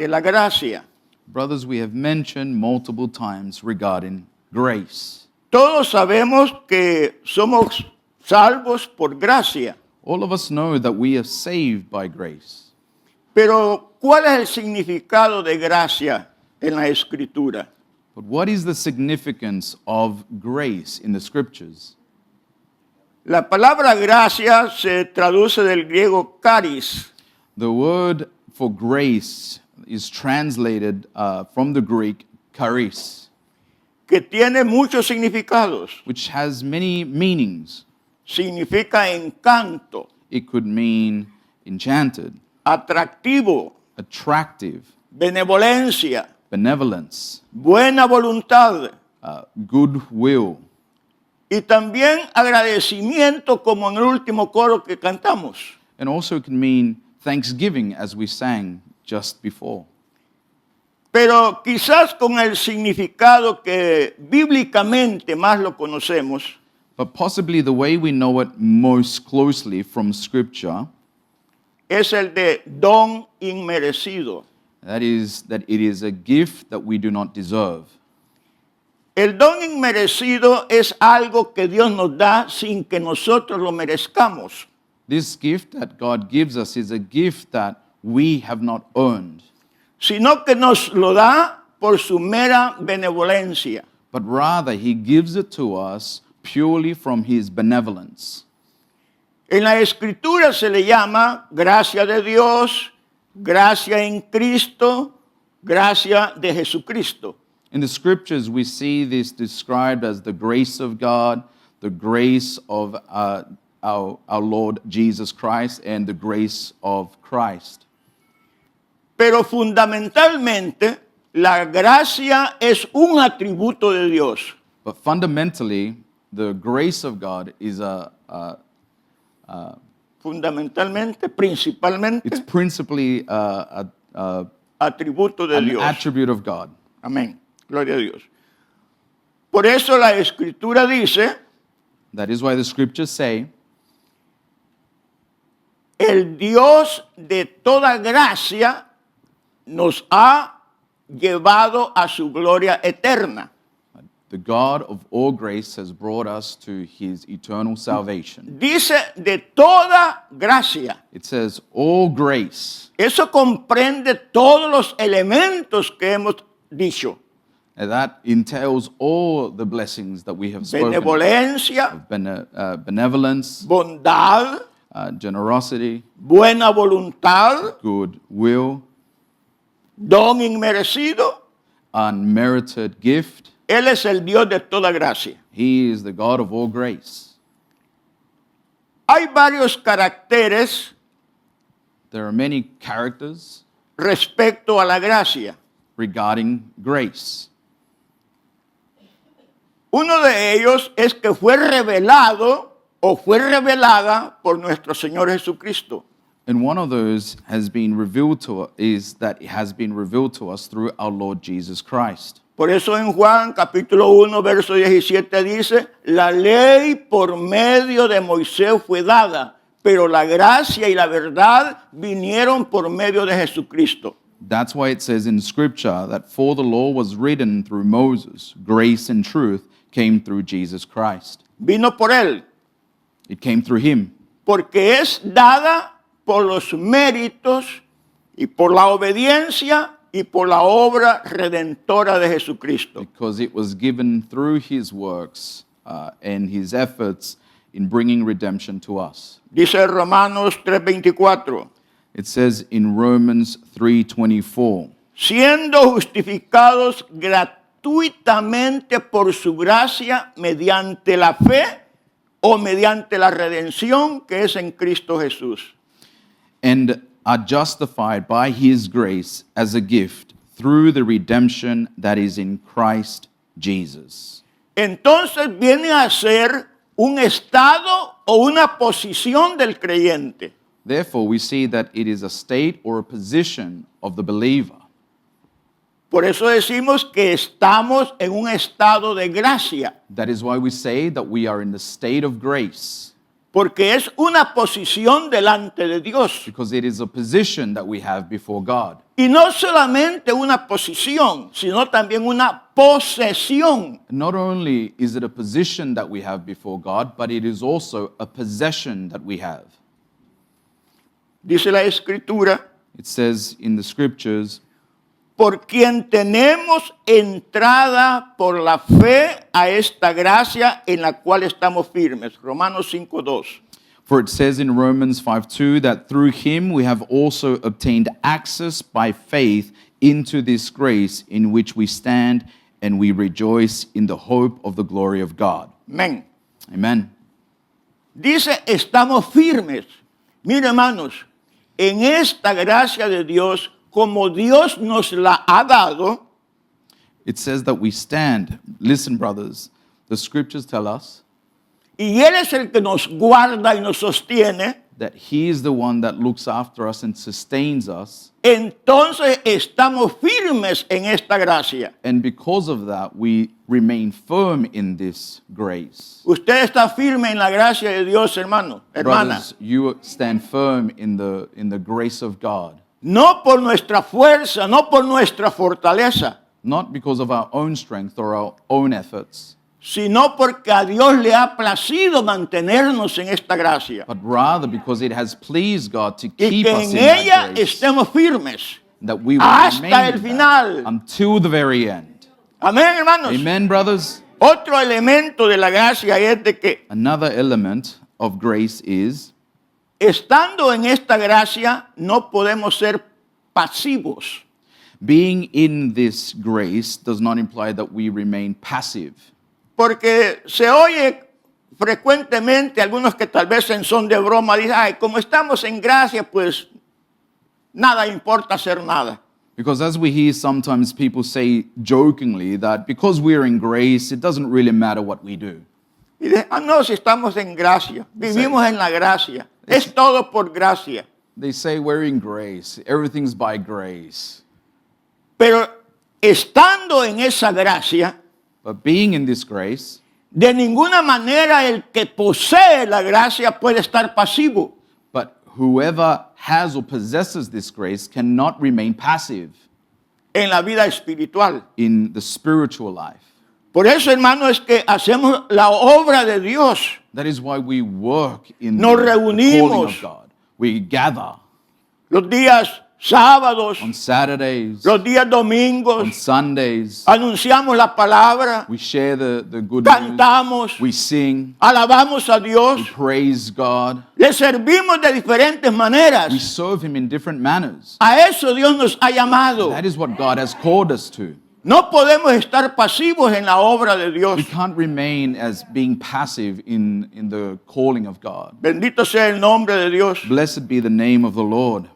de la gracia. Brothers, we have mentioned multiple times regarding grace. Todos sabemos que somos salvos por gracia, All of us know that we are saved by grace. pero ¿cuál es el significado de gracia en la Escritura? But what is the significance of grace in the scriptures? La palabra gracia se traduce del griego charis, The word for grace is translated from the Greek charis, que tiene muchos significados. which has many meanings. Significa encanto, It could mean enchanted, atractivo, attractive, benevolencia, benevolence, buena voluntad goodwill, y también agradecimiento, como en el último coro que cantamos. and also it can mean thanksgiving, as we sang just before. Pero quizás con el significado que bíblicamente más lo conocemos, But possibly the way we know it most closely from Scripture, es el de don inmerecido. that is that it is a gift that we do not deserve. El don inmerecido es algo que Dios nos da sin que nosotros lo merezcamos. This gift that God gives us is a gift that we have not earned, Sino que nos lo da por su mera benevolencia. but rather He gives it to us purely from His benevolence. En la Escritura se le llama gracia de Dios, gracia en Cristo, gracia de Jesucristo. In the Scriptures, we see this described as the grace of God, the grace of our Lord Jesus Christ, and the grace of Christ. Pero fundamentalmente, la gracia es un atributo de Dios. But fundamentally, the grace of God is Fundamentalmente, principalmente, it's principally atributo de an Dios. attribute of God. Amén. Gloria a Dios. Por eso la Escritura dice, That is why the Scriptures say, el Dios de toda gracia nos ha llevado a su gloria eterna. the God of all grace has brought us to His eternal salvation. Dice de toda gracia. It says, all grace. Eso comprende todos los elementos que hemos dicho. And that entails all the blessings that we have spoken of. Benevolencia, Benevolence, bondad, generosity, buena voluntad, goodwill, don inmerecido. unmerited gift. Él es el Dios de toda gracia. He is the God of all grace. Hay varios caracteres There are many characters respecto a la gracia. regarding grace. Uno de ellos es que fue revelado o fue revelada por nuestro Señor Jesucristo. And one of those has been revealed to us, is that it has been revealed to us through our Lord Jesus Christ. Por eso en Juan capítulo 1, verso 17 dice, la ley por medio de Moisés fue dada, pero la gracia y la verdad vinieron por medio de Jesucristo. That's why it says in Scripture that for the law was written through Moses, grace and truth came through Jesus Christ. Vino por él, It came through Him, porque es dada por los méritos y por la obediencia y por la obra redentora de Jesucristo. because it was given through His works and His efforts in bringing redemption to us. Dice Romanos 3:24, It says in Romans 3:24, siendo justificados gratuitamente por su gracia mediante la fe o mediante la redención que es en Cristo Jesús. and are justified by His grace as a gift through the redemption that is in Christ Jesus. Entonces viene a ser un estado o una posición del creyente. Therefore, we see that it is a state or a position of the believer. Por eso decimos que estamos en un estado de gracia, That is why we say that we are in the state of grace, porque es una posición delante de Dios. because it is a position that we have before God. Y no solamente una posición, sino también una posesión. Not only is it a position that we have before God, but it is also a possession that we have. Dice la Escritura, It says in the scriptures, por quien tenemos entrada por la fe a esta gracia en la cual estamos firmes. Romanos 5:2. for it says in Romans 5:2 that through him we have also obtained access by faith into this grace in which we stand and we rejoice in the hope of the glory of God. Amén. Amen. Dice, estamos firmes. Mire, hermanos, en esta gracia de Dios, como Dios nos la ha dado, It says that we stand. Listen, brothers, the scriptures tell us y Él es el que nos guarda y nos sostiene, that he is the one that looks after us and sustains us. entonces estamos firmes en esta gracia. And because of that, we remain firm in this grace. Usted está firme en la gracia de Dios, hermano, hermana. Brothers, you stand firm in the grace of God, No por nuestra fuerza, no por nuestra fortaleza, not because of our own strength or our own efforts, sino porque a Dios le ha placido mantenernos en esta gracia. but rather because it has pleased God to Y keep que us en in that ella grace, estemos firmes. that we will hasta remain el in that final. until the very end. Amén, hermanos. Amen, brothers? Otro elemento de la gracia es de que Another element of grace is estando en esta gracia no podemos ser pasivos. being in this grace does not imply that we remain passive. Porque se oye frecuentemente algunos que tal vez en son de broma dicen, ay, como estamos en gracia, pues nada importa hacer nada. Because as we hear sometimes people say jokingly that because we're in grace, it doesn't really matter what we do. Y dicen, ah, no, si estamos en gracia, vivimos en la gracia, es todo por gracia. They say we're in grace, everything's by grace. Pero estando en esa gracia, But being in this grace, de ninguna manera el que posee la gracia puede estar pasivo. but whoever has or possesses this grace cannot remain passive En la vida espiritual. in the spiritual life. Por eso, hermano, es que hacemos la obra de Dios. That is why we work in Nos the calling reunimos. of God. We gather Los días sábados, on Saturdays, los días on domingos, Sundays. anunciamos la palabra, We share the good news. cantamos, We sing. alabamos a Dios, We praise God. le servimos de diferentes We maneras. serve Him in different manners. A eso Dios nos ha llamado. That is what God has called us to. No podemos estar pasivos en la obra de Dios. We can't remain as being passive in the calling of God. Bendito sea el nombre de Dios. Blessed be the name of the Lord.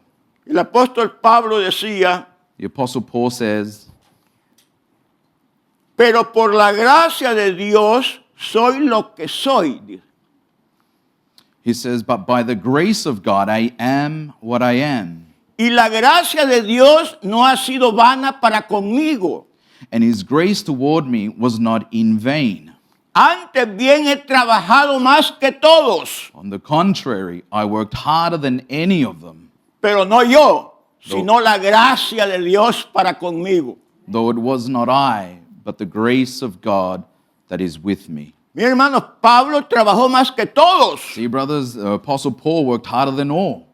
El apóstol Pablo decía, The Apostle Paul says, pero por la gracia de Dios soy lo que soy. he says, but by the grace of God I am what I am. Y la gracia de Dios no ha sido vana para conmigo. And His grace toward me was not in vain. Antes bien he trabajado más que todos, On the contrary, I worked harder than any of them, pero no yo, sino la gracia de Dios para conmigo. though it was not I, but the grace of God that is with me. Mi hermano, Pablo trabajó más que todos. See, brothers, the Apostle Paul worked harder than all.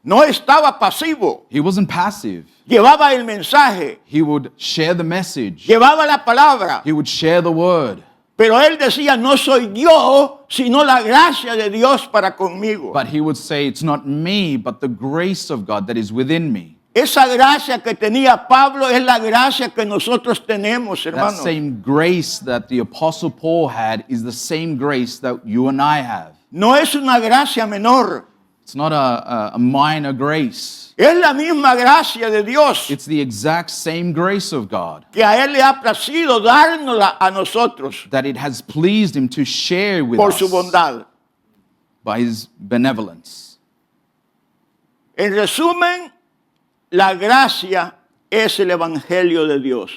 No estaba pasivo. He wasn't passive. Llevaba el mensaje, He would share the message. llevaba la palabra. He would share the word. Pero él decía, no soy yo, sino la gracia de Dios para conmigo. But he would say, it's not me, but the grace of God that is within me. Esa gracia que tenía Pablo es la gracia que nosotros tenemos, That hermano. same grace that the Apostle Paul had is the same grace that you and I have. No es una gracia menor. It's not a minor grace. Es la misma gracia de Dios It's the exact same grace of God que a Él le ha placido dárnosla a nosotros that it has pleased Him to share with por us su bondad. by His benevolence. En resumen, la gracia es el Evangelio de Dios.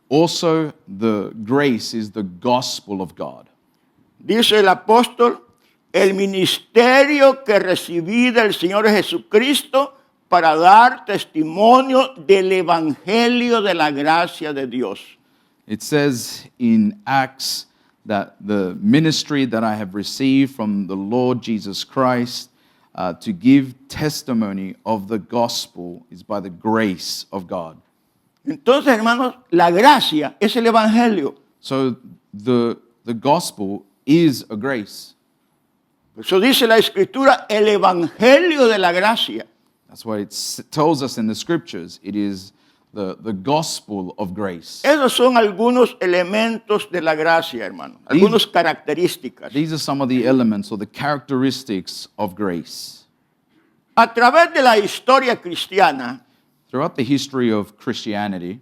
Also, the grace is the gospel of God. Dice el apóstol, el ministerio que recibí del Señor Jesucristo para dar testimonio del evangelio de la gracia de Dios. It says in Acts that the ministry that I have received from the Lord Jesus Christ to give testimony of the gospel is by the grace of God. Entonces, hermanos, la gracia es el evangelio. So the gospel is a grace. Eso dice la escritura, el evangelio de la gracia. That's why it tells us in the scriptures it is the gospel of grace. Esos son algunos elementos de la gracia, hermano. Algunas características. These are some of the elements or the characteristics of grace. A través de la historia cristiana, Throughout the history of Christianity,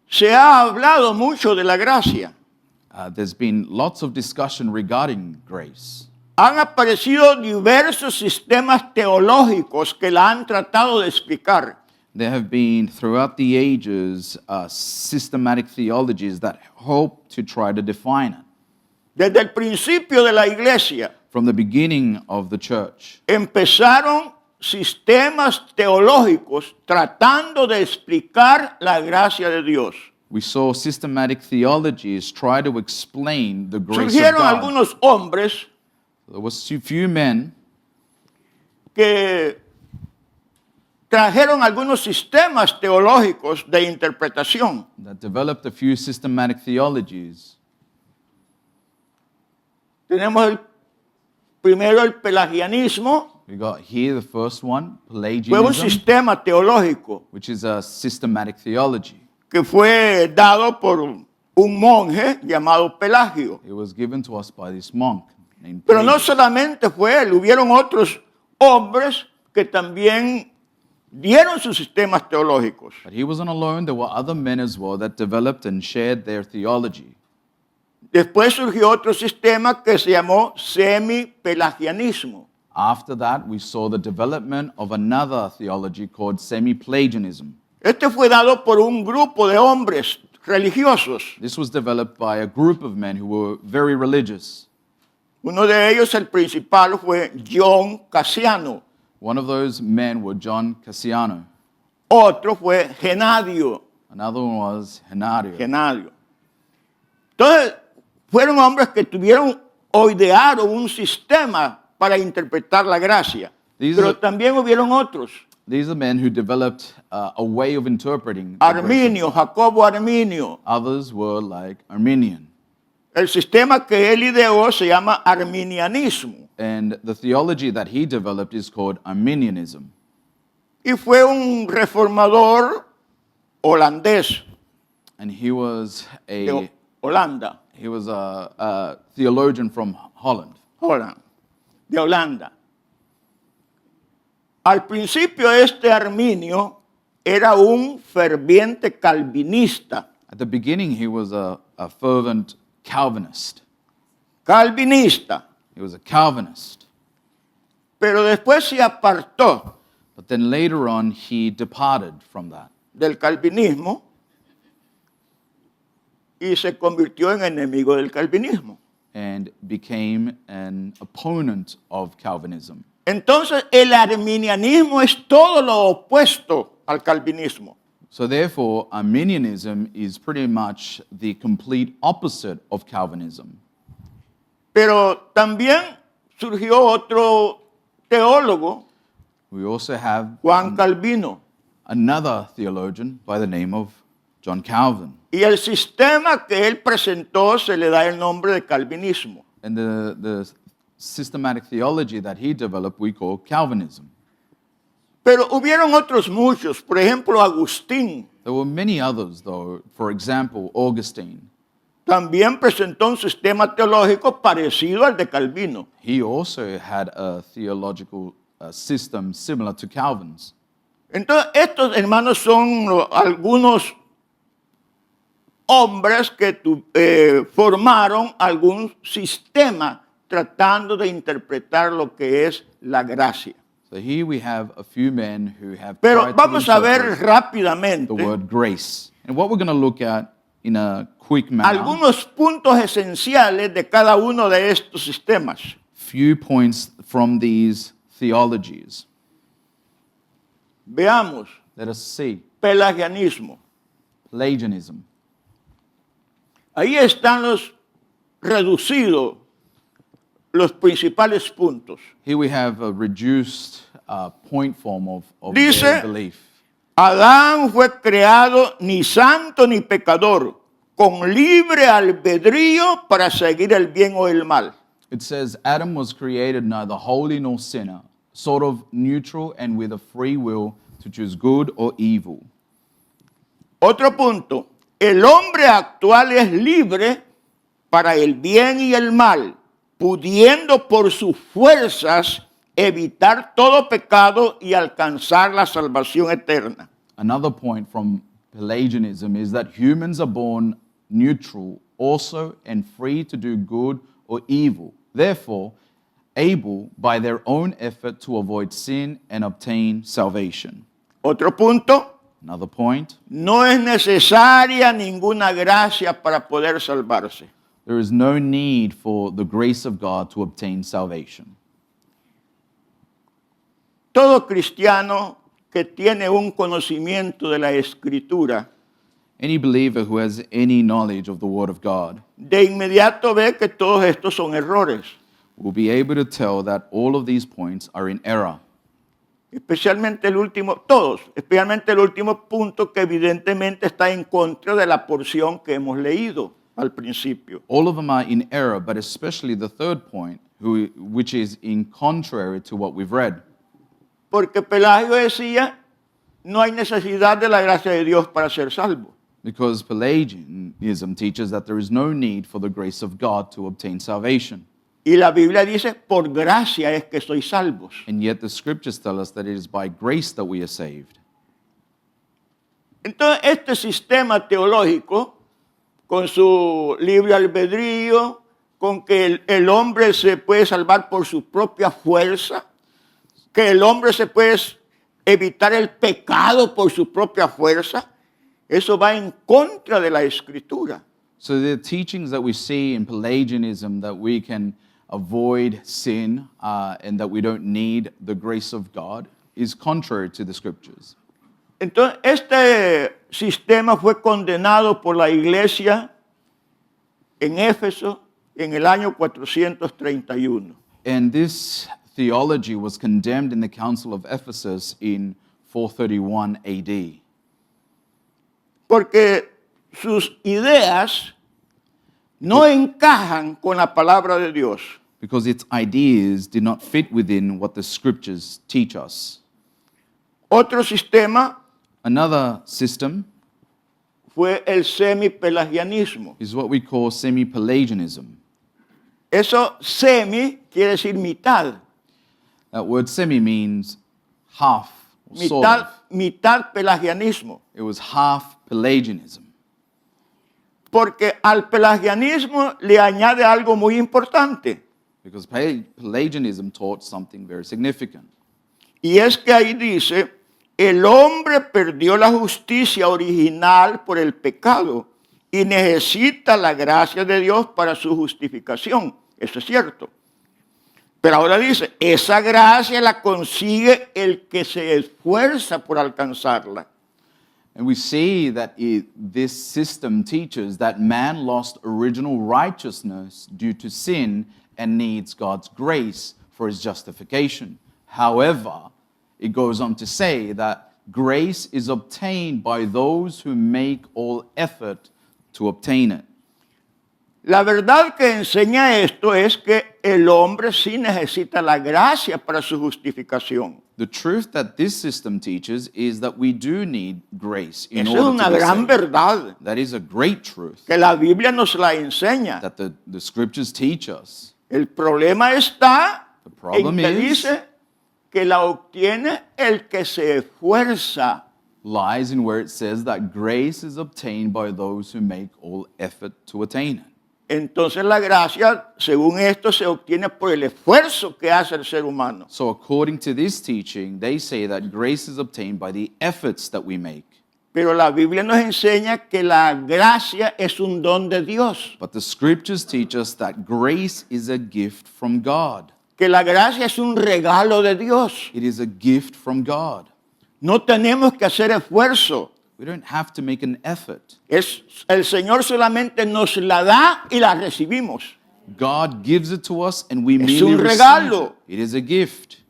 se ha hablado mucho de la gracia. there's been lots of discussion regarding grace. Han aparecido diversos sistemas teológicos que la han tratado de explicar. There have been, throughout the ages, systematic theologies that hope to try to define it. Desde el principio de la iglesia From the beginning of the church, empezaron sistemas teológicos tratando de explicar la gracia de Dios. we saw systematic theologies try to explain the grace of Surgieron God. algunos hombres There was a few men que trajeron algunos sistemas teológicos de interpretación. that developed a few systematic theologies. Tenemos primero el pelagianismo, We got here the first one, fue un Pelagianism, sistema teológico which is a systematic theology. que fue dado por un monje llamado Pelagio. It was given to us by this monk named Pero no Pelagius. solamente fue él, hubieron otros hombres que también dieron sus sistemas teológicos. But he wasn't alone. There were other men as well that developed and shared their theology. Después surgió otro sistema que se llamó semi-pelagianismo. After that, we saw the development of another theology called semi-Pelagianism. Este fue dado por un grupo de hombres religiosos. This was developed by a group of men who were very religious. Uno de ellos, el principal, fue John Cassiano. One of those men were John Cassiano. Otro fue Genadio. Another one was Henario. Genadio. Entonces, fueron hombres que tuvieron o idearon un sistema para interpretar la gracia. These Pero are- también hubieron otros. These are men who developed a way of interpreting the grace of Arminio, Jacobo Arminio. Others were like Arminian. El sistema que él ideó se llama arminianismo. And the theology that he developed is called Arminianism. Y fue un reformador holandés And he was de Holanda, a theologian from Holland. De Holanda. Al principio este Arminio era un ferviente calvinista. At the beginning, he was a fervent Calvinist. Calvinista. He was a Calvinist. Pero después se apartó But then later on, he departed from that del calvinismo y se convirtió en enemigo del calvinismo. and became an opponent of Calvinism. Entonces el arminianismo es todo lo opuesto al calvinismo. So therefore, Arminianism is pretty much the complete opposite of Calvinism. Pero también surgió otro teólogo, We also have Juan Calvino, another theologian by the name of John Calvin. y el sistema que él presentó se le da el nombre de calvinismo. And the systematic theology that he developed we call Calvinism. Pero hubieron otros muchos, por ejemplo Agustín There were many others, though. For example, Augustine. también presentó un sistema teológico parecido al de Calvino. He also had a theological system similar to Calvin's. Entonces estos hermanos son algunos hombres que formaron algún sistema tratando de interpretar lo que es la gracia. So here we have a few men who have Pero tried to vamos a ver interpret rápidamente the word grace. And what we're going to look at in a quick manner algunos puntos esenciales de cada uno de estos sistemas. few points from these theologies. Veamos, Let us see. pelagianismo. Pelagianism. Ahí están los reducidos, los principales puntos. Here we have a reduced point form of Dice- their belief. Adán fue creado ni santo ni pecador, con libre albedrío para seguir el bien o el mal. It says Adam was created neither holy nor sinner, sort of neutral and with a free will to choose good or evil. Otro punto, el hombre actual es libre para el bien y el mal, pudiendo por sus fuerzas evitar todo pecado y alcanzar la salvación eterna. Another point from Pelagianism is that humans are born neutral also and free to do good or evil, therefore able by their own effort to avoid sin and obtain salvation. Otro punto, Another point, no es necesaria ninguna gracia para poder salvarse. there is no need for the grace of God to obtain salvation. Todo cristiano que tiene un conocimiento de la Escritura, Any believer who has any knowledge of the Word of God de inmediato ve que todos estos son errores, will be able to tell that all of these points are in error. especialmente el último, todos, especialmente el último punto que evidentemente está en contra de la porción que hemos leído al principio. All of them are in error, but especially the third point, which is in contrary to what we've read. Porque Pelagio decía, no hay necesidad de la gracia de Dios para ser salvo. Because Pelagianism teaches that there is no need for the grace of God to obtain salvation. Y la Biblia dice, por gracia es que sois salvos. And yet the scriptures tell us that it is by grace that we are saved. Entonces, este sistema teológico, con su libre albedrío, con que el hombre se puede salvar por su propia fuerza, que el hombre se puede evitar el pecado por su propia fuerza, eso va en contra de la Escritura. So the teachings that we see in Pelagianism that we can avoid sin and that we don't need the grace of God is contrary to the scriptures. Entonces, este sistema fue condenado por la iglesia en Éfeso en el año 431. And this theology was condemned in the Council of Ephesus in 431 AD Porque sus ideas no encajan con la palabra de Dios. because its ideas did not fit within what the scriptures teach us. Otro sistema Another system fue el semipelagianismo. is what we call semi-Pelagianism. Eso semi quiere decir mitad. That word semi means half, or sort Mitad, of. mitad pelagianismo. It was half Pelagianism. Porque al pelagianismo le añade algo muy importante. Because Pelagianism taught something very significant. Y es que ahí dice, el hombre perdió la justicia original por el pecado y necesita la gracia de Dios para su justificación. Eso es cierto. Pero ahora dice, esa gracia la consigue el que se esfuerza por alcanzarla. And we see that this system teaches that man lost original righteousness due to sin and needs God's grace for his justification. However, it goes on to say that grace is obtained by those who make all effort to obtain it. La verdad que enseña esto es que el hombre sí necesita la gracia para su justificación. The truth that this system teaches is that we do need grace in Esa es order una to be gran saved. verdad That is a great truth que la Biblia nos la enseña. that the scriptures teach us. El problema está The problem en que is- dice que la obtiene el que se esfuerza. Lies in where it says that grace is obtained by those who make all effort to attain it. Entonces la gracia, según esto, se obtiene por el esfuerzo que hace el ser humano. So according to this teaching, they say that grace is obtained by the efforts that we make. Pero la Biblia nos enseña que la gracia es un don de Dios, But the scriptures teach us that grace is a gift from God. que la gracia es un regalo de Dios. It is a gift from God. No tenemos que hacer esfuerzo. We don't have to make an effort. El Señor solamente nos la da y la recibimos. God gives it to us and we Es merely un receive regalo. it. It is a gift.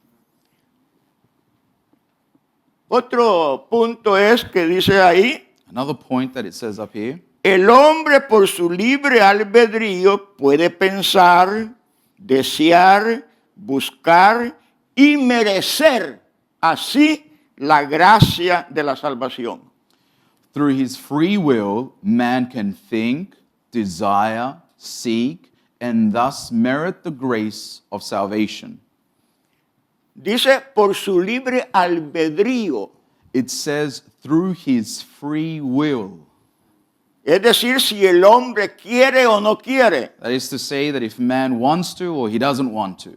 Otro punto es que dice ahí, Another point that it says up here, el hombre por su libre albedrío puede pensar, desear, buscar y merecer así la gracia de la salvación. through his free will, man can think, desire, seek, and thus merit the grace of salvation. Dice por su libre albedrío, It says through his free will. es decir, si el hombre quiere o no quiere. That is to say that if man wants to or he doesn't want to.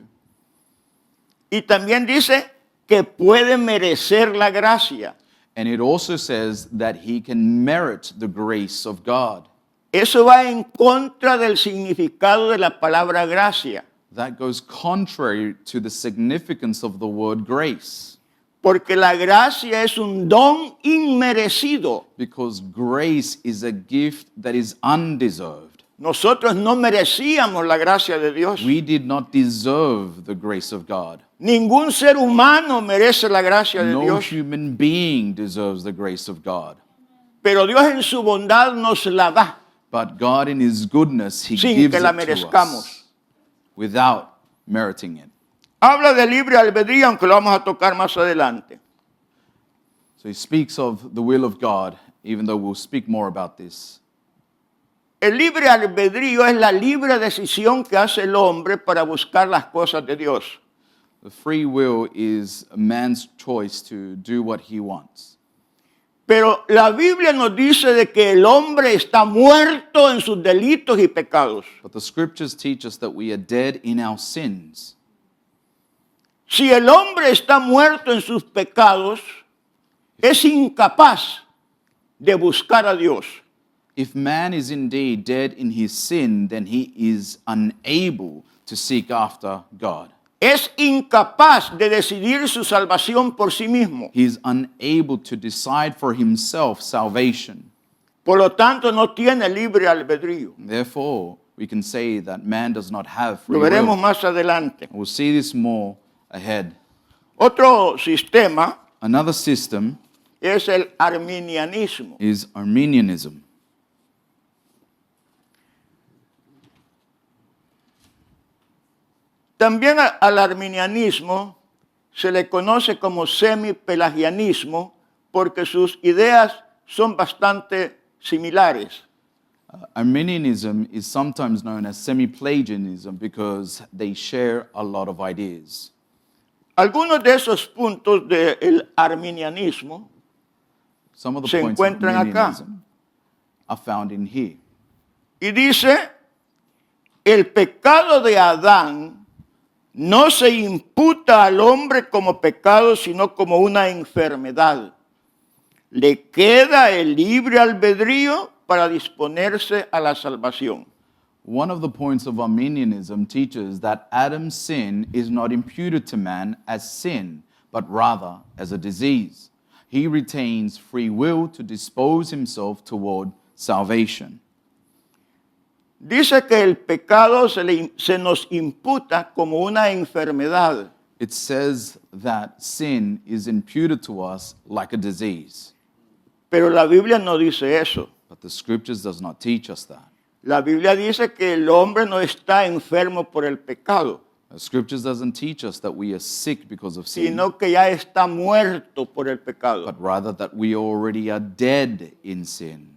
Y también dice que puede merecer la gracia. And it also says that he can merit the grace of God. Eso va en contra del significado de la palabra gracia, That goes contrary to the significance of the word grace. porque la gracia es un don inmerecido. Because grace is a gift that is undeserved. Nosotros no merecíamos la gracia de Dios. We did not deserve the grace of God. Ningún ser humano merece la gracia de No Dios, human being deserves the grace of God. pero Dios en su bondad nos la da But God in his goodness, he sin gives que la it to merezcamos. us without meriting it. Habla de libre albedrío, aunque lo vamos a tocar más adelante. So he speaks of the will of God, even though we'll speak more about this. El libre albedrío es la libre decisión que hace el hombre para buscar las cosas de Dios. The free will is a man's choice to do what he wants. Pero la Biblia nos dice de que el hombre está muerto en sus delitos y pecados. But the scriptures teach us that we are dead in our sins. Si el hombre está muerto en sus pecados, es incapaz de buscar a Dios. If man is indeed dead in his sin, then he is unable to seek after God. Es incapaz de decidir su salvación por sí mismo. He is unable to decide for himself salvation. Por lo tanto, no tiene libre albedrío. Therefore, we can say that man does not have free Lo veremos will. más adelante. We'll see this more ahead. Otro sistema Another system es el arminianismo. is Arminianism. También al arminianismo se le conoce como semipelagianismo porque sus ideas son bastante similares. Arminianism is sometimes known as semi-Pelagianism because they share a lot of ideas. Algunos de esos puntos del arminianismo Some of the se points of encuentran acá. Arminianism are found in here. y dice, el pecado de Adán no se imputa al hombre como pecado, sino como una enfermedad. Le queda el libre albedrío para disponerse a la salvación. One of the points of Arminianism teaches that Adam's sin is not imputed to man as sin, but rather as a disease. He retains free will to dispose himself toward salvation. Dice que el pecado se nos imputa como una enfermedad. It says that sin is imputed to us like a disease. Pero la Biblia no dice eso. But the scriptures does not teach us that. La Biblia dice que el hombre no está enfermo por el pecado, The scriptures doesn't teach us that we are sick because of sin, sino que ya está muerto por el pecado. but rather that we already are dead in sin.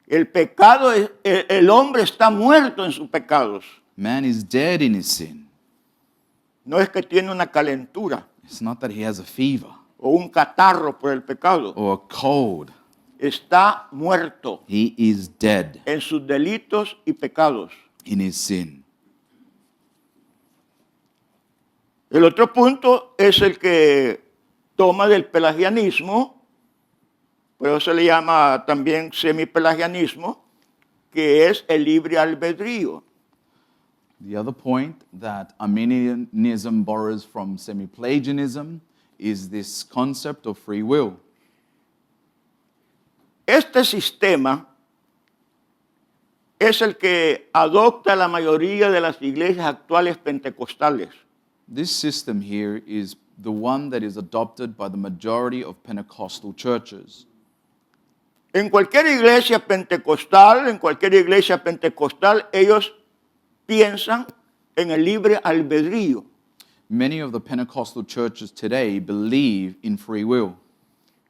El pecado, el hombre está muerto en sus pecados. Man is dead in his sin. No es que tiene una calentura It's not that he has a fever o un catarro por el pecado. or a cold. Está muerto He is dead en sus delitos y pecados. in his sin. El otro punto es el que toma del pelagianismo Por eso se le llama también semipelagianismo, que es el libre albedrío. The other point that Arminianism borrows from semi-Pelagianism is this concept of free will. Este sistema es el que adopta la mayoría de las iglesias actuales pentecostales. This system here is the one that is adopted by the majority of Pentecostal churches. En cualquier iglesia pentecostal, ellos piensan en el libre albedrío. Many of the Pentecostal churches today believe in free will.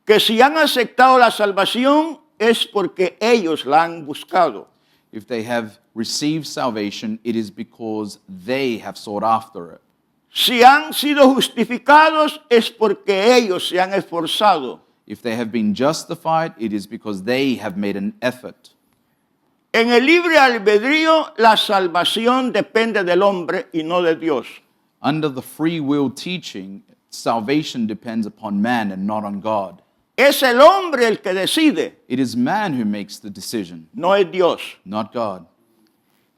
Que si han aceptado la salvación es porque ellos la han buscado. If they have received salvation, it is because they have sought after it. Si han sido justificados es porque ellos se han esforzado. If they have been justified, it is because they have made an effort. En el libre albedrío, la salvación depende del hombre y no de Dios. Under the free will teaching, salvation depends upon man and not on God. Es el hombre el que decide, It is man who makes the decision, no es Dios. not God.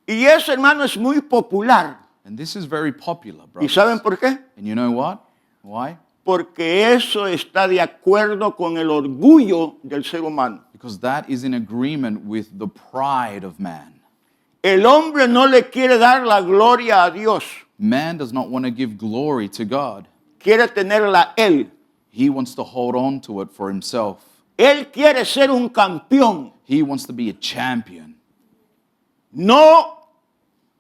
Y eso, hermano, es muy popular. And this is very popular, ¿Y brothers. saben por qué? And you know what? Why? Porque eso está de acuerdo con el orgullo del ser humano. Because that is in agreement with the pride of man. El hombre no le quiere dar la gloria a Dios, Man does not want to give glory to God. quiere tenerla él. He wants to hold on to it for himself. Él quiere ser un campeón. He wants to be a champion. No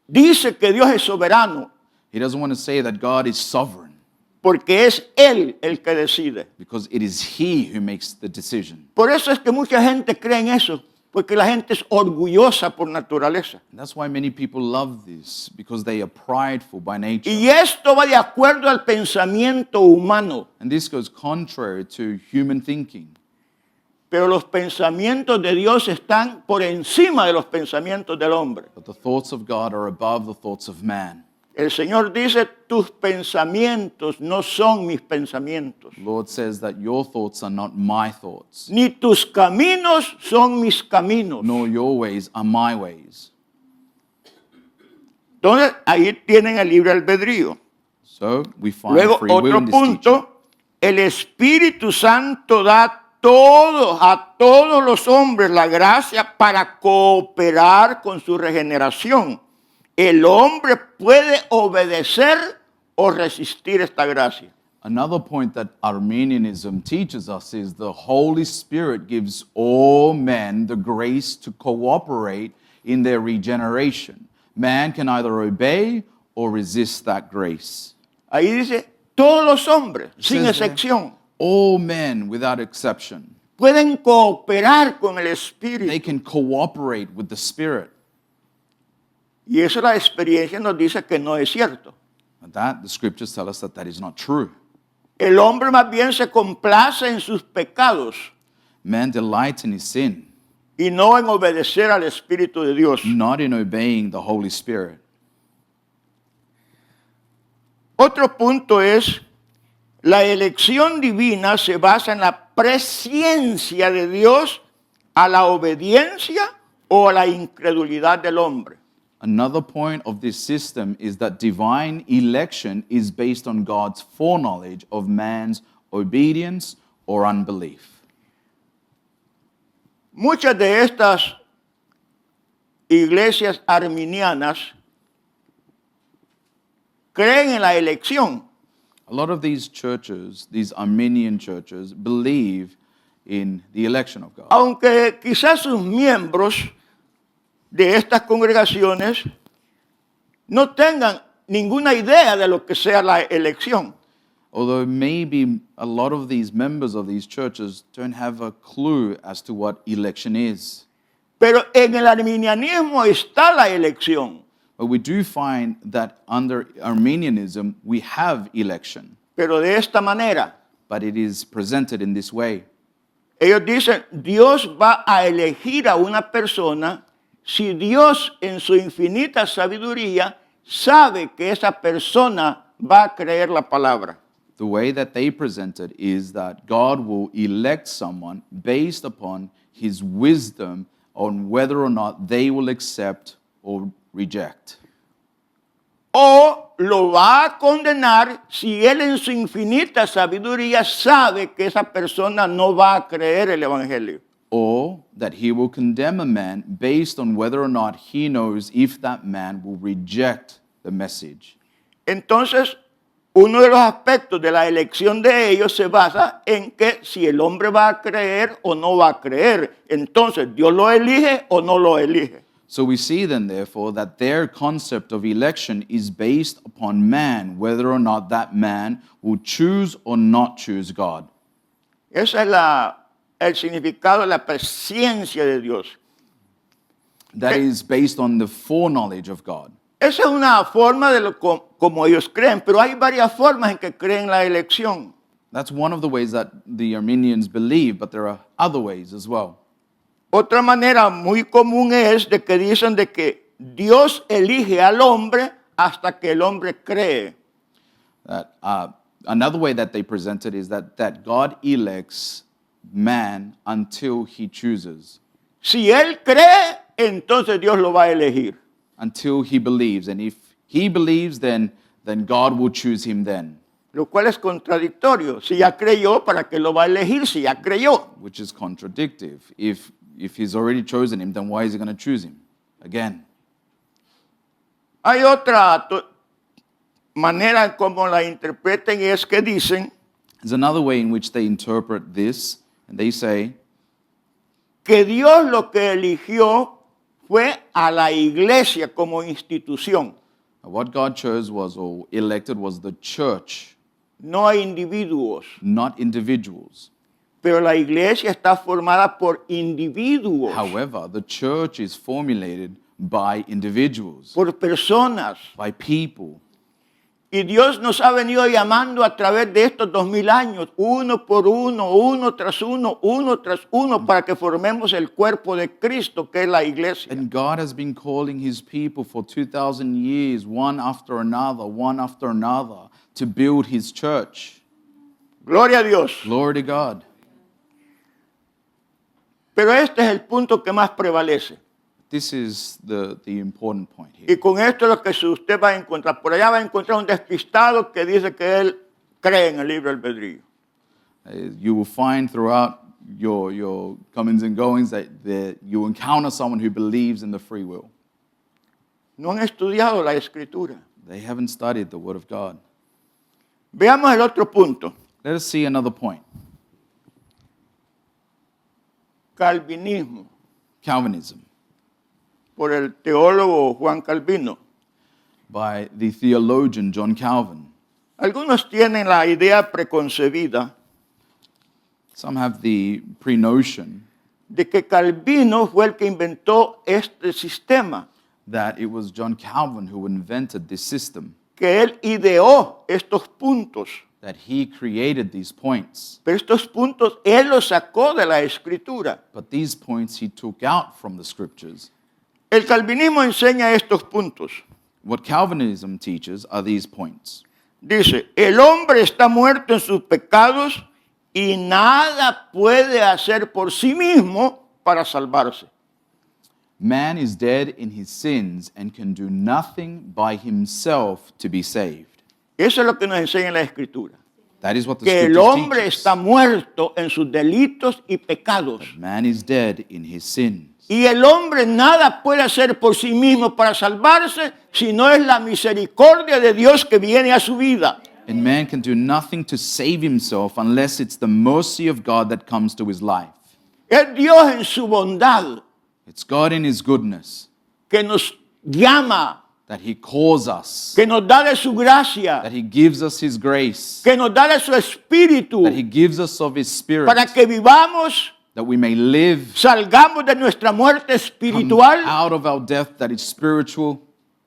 dice que Dios es soberano, He doesn't want to say that God is sovereign, porque es él el que decide. because it is He who makes the decision. Por eso es que mucha gente cree en eso, porque la gente es orgullosa por naturaleza. And that's why many people love this, because they are prideful by nature. Y esto va de acuerdo al pensamiento humano. And this goes contrary to human thinking. Pero los pensamientos de Dios están por encima de los pensamientos del hombre. But the thoughts of God are above the thoughts of man. El Señor dice, tus pensamientos no son mis pensamientos, The Lord says that your thoughts are not my thoughts, ni tus caminos son mis caminos. nor your ways are my ways. Entonces, ahí tienen el libre albedrío. So we find Luego, free will otro in this teaching. punto, el Espíritu Santo da a todos los hombres la gracia para cooperar con su regeneración. El hombre puede obedecer o resistir esta gracia. Another point that Arminianism teaches us is the Holy Spirit gives all men the grace to cooperate in their regeneration. Man can either obey or resist that grace. Ahí dice, todos los hombres, sin says there, excepción, All men, without exception, pueden cooperar con el they Espíritu. can cooperate with the Spirit. Y eso la experiencia nos dice que no es cierto. And that, the scriptures tell us that that is not true. El hombre más bien se complace en sus pecados Man delights in his sin, y no en obedecer al Espíritu de Dios. not in obeying the Holy Spirit. Otro punto es, la elección divina se basa en la presencia de Dios a la obediencia o a la incredulidad del hombre. Another point of this system is that divine election is based on God's foreknowledge of man's obedience or unbelief. Muchas de estas iglesias arminianas creen en la elección, A lot of these churches, these Arminian churches, believe in the election of God. aunque quizás sus miembros de estas congregaciones no tengan ninguna idea de lo que sea la elección. Although maybe a lot of these members of these churches don't have a clue as to what election is. Pero en el arminianismo está la elección. But we do find that under Arminianism, we have election, Pero de esta manera, but it is presented in this way. ellos dicen, Dios va a elegir a una persona si Dios en su infinita sabiduría sabe que esa persona va a creer la palabra. The way that they present it is that God will elect someone based upon his wisdom on whether or not they will accept or reject. O lo va a condenar si él en su infinita sabiduría sabe que esa persona no va a creer el evangelio. Or that he will condemn a man based on whether or not he knows if that man will reject the message. Entonces, uno de los aspectos de la elección de ellos se basa en que si el hombre va a creer o no va a creer. Entonces, ¿Dios lo elige o no lo elige? So we see then, therefore, that their concept of election is based upon man, whether or not that man will choose or not choose God. Ese es el significado de la presencia de Dios. That is based on the foreknowledge of God. Esa es una forma de como ellos creen, pero hay varias formas en que creen la elección. That's one of the ways that the Armenians believe, but there are other ways as well. Otra manera muy común es de que dicen de que Dios elige al hombre hasta que el hombre cree. Another way that they present it is that God elects man until he chooses, Si él cree, entonces Dios lo va a elegir. until he believes. And if he believes, then God will choose him then, Lo cual es contradictorio. Si ya creyó, ¿para qué lo va a elegir si ya creyó? which is contradictive. If he's already chosen him, then why is he going to choose him again? Hay otra manera en cómo la interpreten y es que dicen There's another way in which they interpret this, and they say que Dios lo que eligió fue a la iglesia como institución, what God chose was, or elected was, the church, no a individuos. not individuals. Pero la iglesia está formada por individuos, However, the church is formulated by individuals, por personas. by people. Y Dios nos ha venido llamando a través de estos 2000 años, uno por uno, uno tras uno, para que formemos el cuerpo de Cristo, que es la iglesia. And God has been calling his people for 2,000 years, one after another, to build his church. Gloria a Dios. Glory to God. Pero este es el punto que más prevalece. This is the important point here. Y con esto es lo que usted va a encontrar. Por allá va a encontrar un despistado que dice que él cree en el libre albedrío. You will find throughout your comings and goings that you encounter someone who believes in the free will. No han estudiado la escritura. They haven't studied the Word of God. Veamos el otro punto. Let us see another point. Calvinismo, Calvinism, por el teólogo Juan Calvino. by the theologian John Calvin. Algunos tienen la idea preconcebida Some have the pre-notion de que Calvino fue el que inventó este sistema, that it was John Calvin who invented this system, que él ideó estos puntos. that he created these points. Pero estos puntos él los sacó de la escritura. But these points he took out from the scriptures. El calvinismo enseña estos puntos. What Calvinism teaches are these points. Dice, el hombre está muerto en sus pecados y nada puede hacer por sí mismo para salvarse. Man is dead in his sins and can do nothing by himself to be saved. Eso es lo que nos enseña la escritura. That is what the Que el scriptures hombre teach us. está muerto en sus delitos y pecados. Man is dead in his sins. Y el hombre nada puede hacer por sí mismo para salvarse si no es la misericordia de Dios que viene a su vida. And man can do nothing to save himself unless it's the mercy of God that comes to his life. Es Dios en su bondad It's God in his goodness que nos llama, that he calls us, que nos da de su gracia, that he gives us his grace, que nos da de su espíritu that he gives us of his spirit, para que vivamos, that we may live, salgamos de nuestra muerte come espiritual out of our death that is spiritual,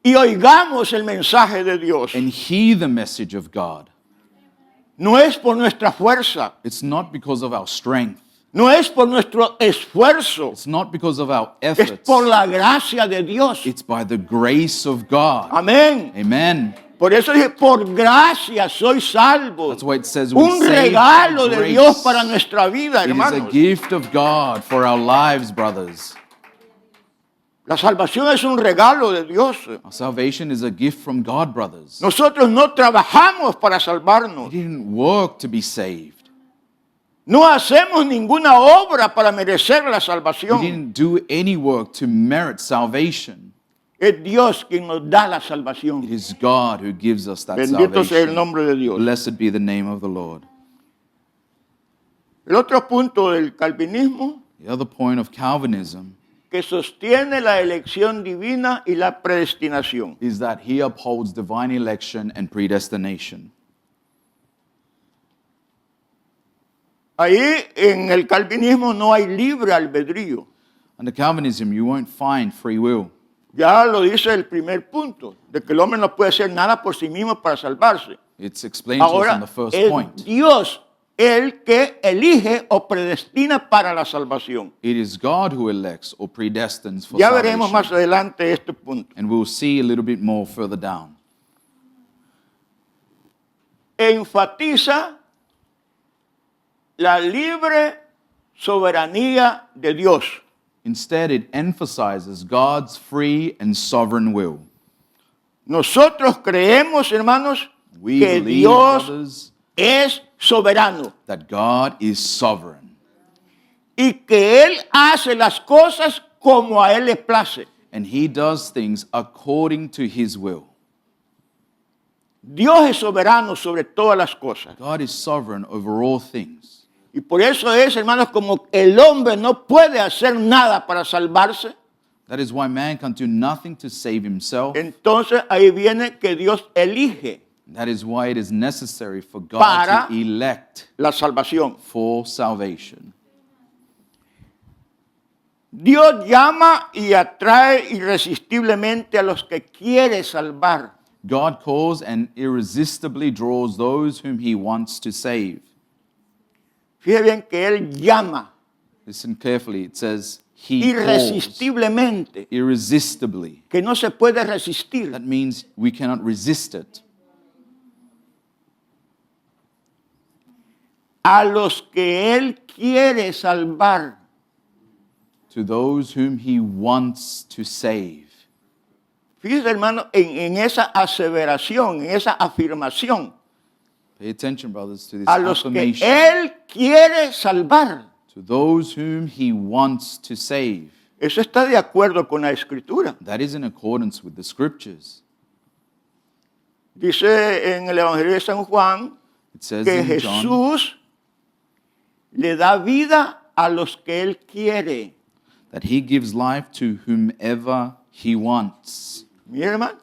y oigamos el mensaje de Dios. and hear the message of God. No es por nuestra fuerza, It's not because of our strength. no es por nuestro esfuerzo, It's not because of our es efforts. por la gracia de Dios. It's by the grace of God. Amén. Amen. Por eso dije, por gracia soy salvo. That's why it says we Un saved regalo by de grace. Dios para nuestra vida, It is a hermanos. gift of God for our lives, brothers. La salvación es un regalo de Dios. Our salvation is a gift from God, brothers. Nosotros no trabajamos para salvarnos. We didn't work to be saved. No hacemos ninguna obra para merecer la We salvación. didn't do any work to merit salvation. Es Dios quien nos da la It salvación. is God who gives us that Bendito sea el salvation. nombre de Dios. Blessed be the name of the Lord. El otro punto del calvinismo The other point of Calvinism que sostiene la elección divina y la predestinación. is that he upholds divine election and predestination. Ahí en el calvinismo no hay libre albedrío. Under Calvinism, you won't find free will. Ya lo dice el primer punto, de que el hombre no puede hacer nada por sí mismo para salvarse. It's explained to us in Ahora the first es point. Dios el que elige o predestina para la salvación. It is God who elects or predestines for Ya veremos más salvation. adelante este punto. And we'll see a little bit more further down. Enfatiza la libre soberanía de Dios. Instead, it emphasizes God's free and sovereign will. Nosotros creemos, hermanos, We que believe, Dios brothers, es soberano that God is sovereign y que Él hace las cosas como a Él le place. and he does things according to his will. Dios es soberano sobre todas las cosas. God is sovereign over all things. Y por eso es, hermanos, como el hombre no puede hacer nada para salvarse, That is why man can do nothing to save himself. entonces ahí viene que Dios elige That is why it is necessary for God Para- to elect la salvación. for salvation. Dios llama y atrae irresistiblemente a los que quiere salvar. God calls and irresistibly draws those whom he wants to save. Fíjense bien que Él llama Listen carefully. It says he calls irresistiblemente, irresistibly. que no se puede resistir. That means we cannot resist it. A los que Él quiere salvar. To those whom he wants to save. Fíjense, hermano, en esa aseveración, en esa afirmación. Pay attention, brothers, to this A los que affirmation. Él quiere salvar. To those whom he wants to save. Eso está de acuerdo con la Escritura. That is in accordance with the scriptures. Dice en el Evangelio de San Juan It says que in John Jesús le da vida a los que Él quiere. that he gives life to whomever he wants. Mira, hermano,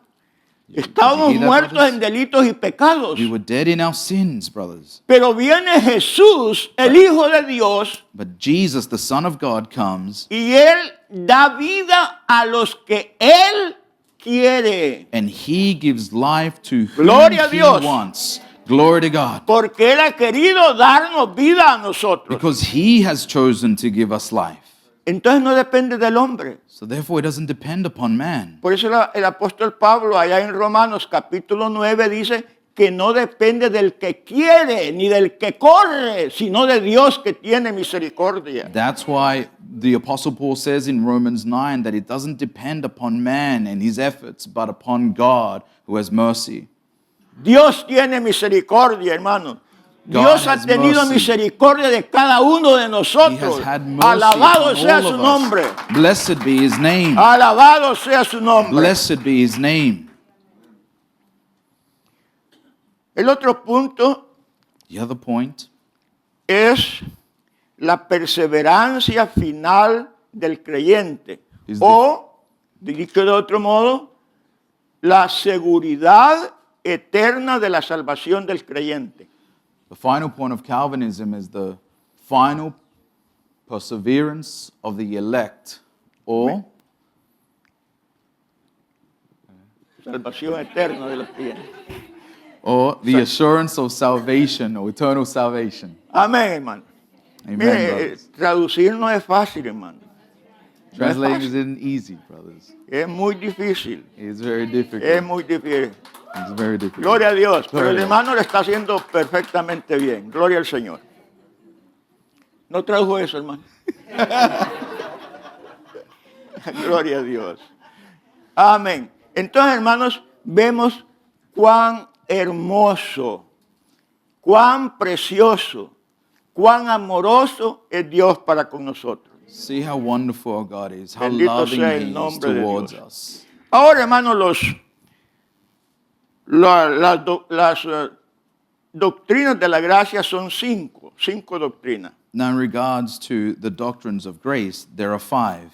estábamos hear that, muertos brothers? en delitos y pecados. We were dead in our sins, brothers. Pero viene Jesús, el Hijo de Dios, But Jesus, the Son of God, comes y Él da vida a los que Él quiere. and he gives life to whom Gloria a he Dios. wants. Glory to God. Porque Él ha querido darnos vida a nosotros. Because he has chosen to give us life. Entonces no depende del hombre. So therefore it doesn't depend upon man. Por eso el apóstol Pablo allá en Romanos capítulo 9 dice que no depende del que quiere ni del que corre, sino de Dios que tiene misericordia. That's why the Apostle Paul says in Romans 9 that it doesn't depend upon man and his efforts, but upon God who has mercy. Dios tiene misericordia, hermano. Dios ha has tenido mercy. misericordia de cada uno de He nosotros. has had mercy Alabado upon sea all su of nombre. us. Blessed be his name. Alabado sea su nombre. Blessed be his name. El otro punto The other point es la perseverancia final del creyente. Is the- O, dicho de otro modo, la seguridad eterna de la salvación del creyente. The final point of Calvinism is the final perseverance of the elect, or Salvación eterna de los creyentes. the assurance of salvation or eternal salvation. Amén, hermano. Amen, Mire, brothers. traducir no es fácil, hermano. Translating isn't easy, brothers. Es muy difícil. It's very Es difficult. muy difícil. It's very difficult. Gloria a Dios. Pero el Gloria a Dios. hermano lo está haciendo perfectamente bien. Gloria al Señor. No tradujo eso, hermano. Gloria a Dios. Amén. Entonces, hermanos, vemos cuán hermoso, cuán precioso, cuán amoroso es Dios para con nosotros. See how wonderful our God is, how Bendito loving sea el He is nombre de towards Dios. us. Ahora, hermanos, las doctrinas de la gracia son cinco doctrinas. Now, in regards to the doctrines of grace, there are 5.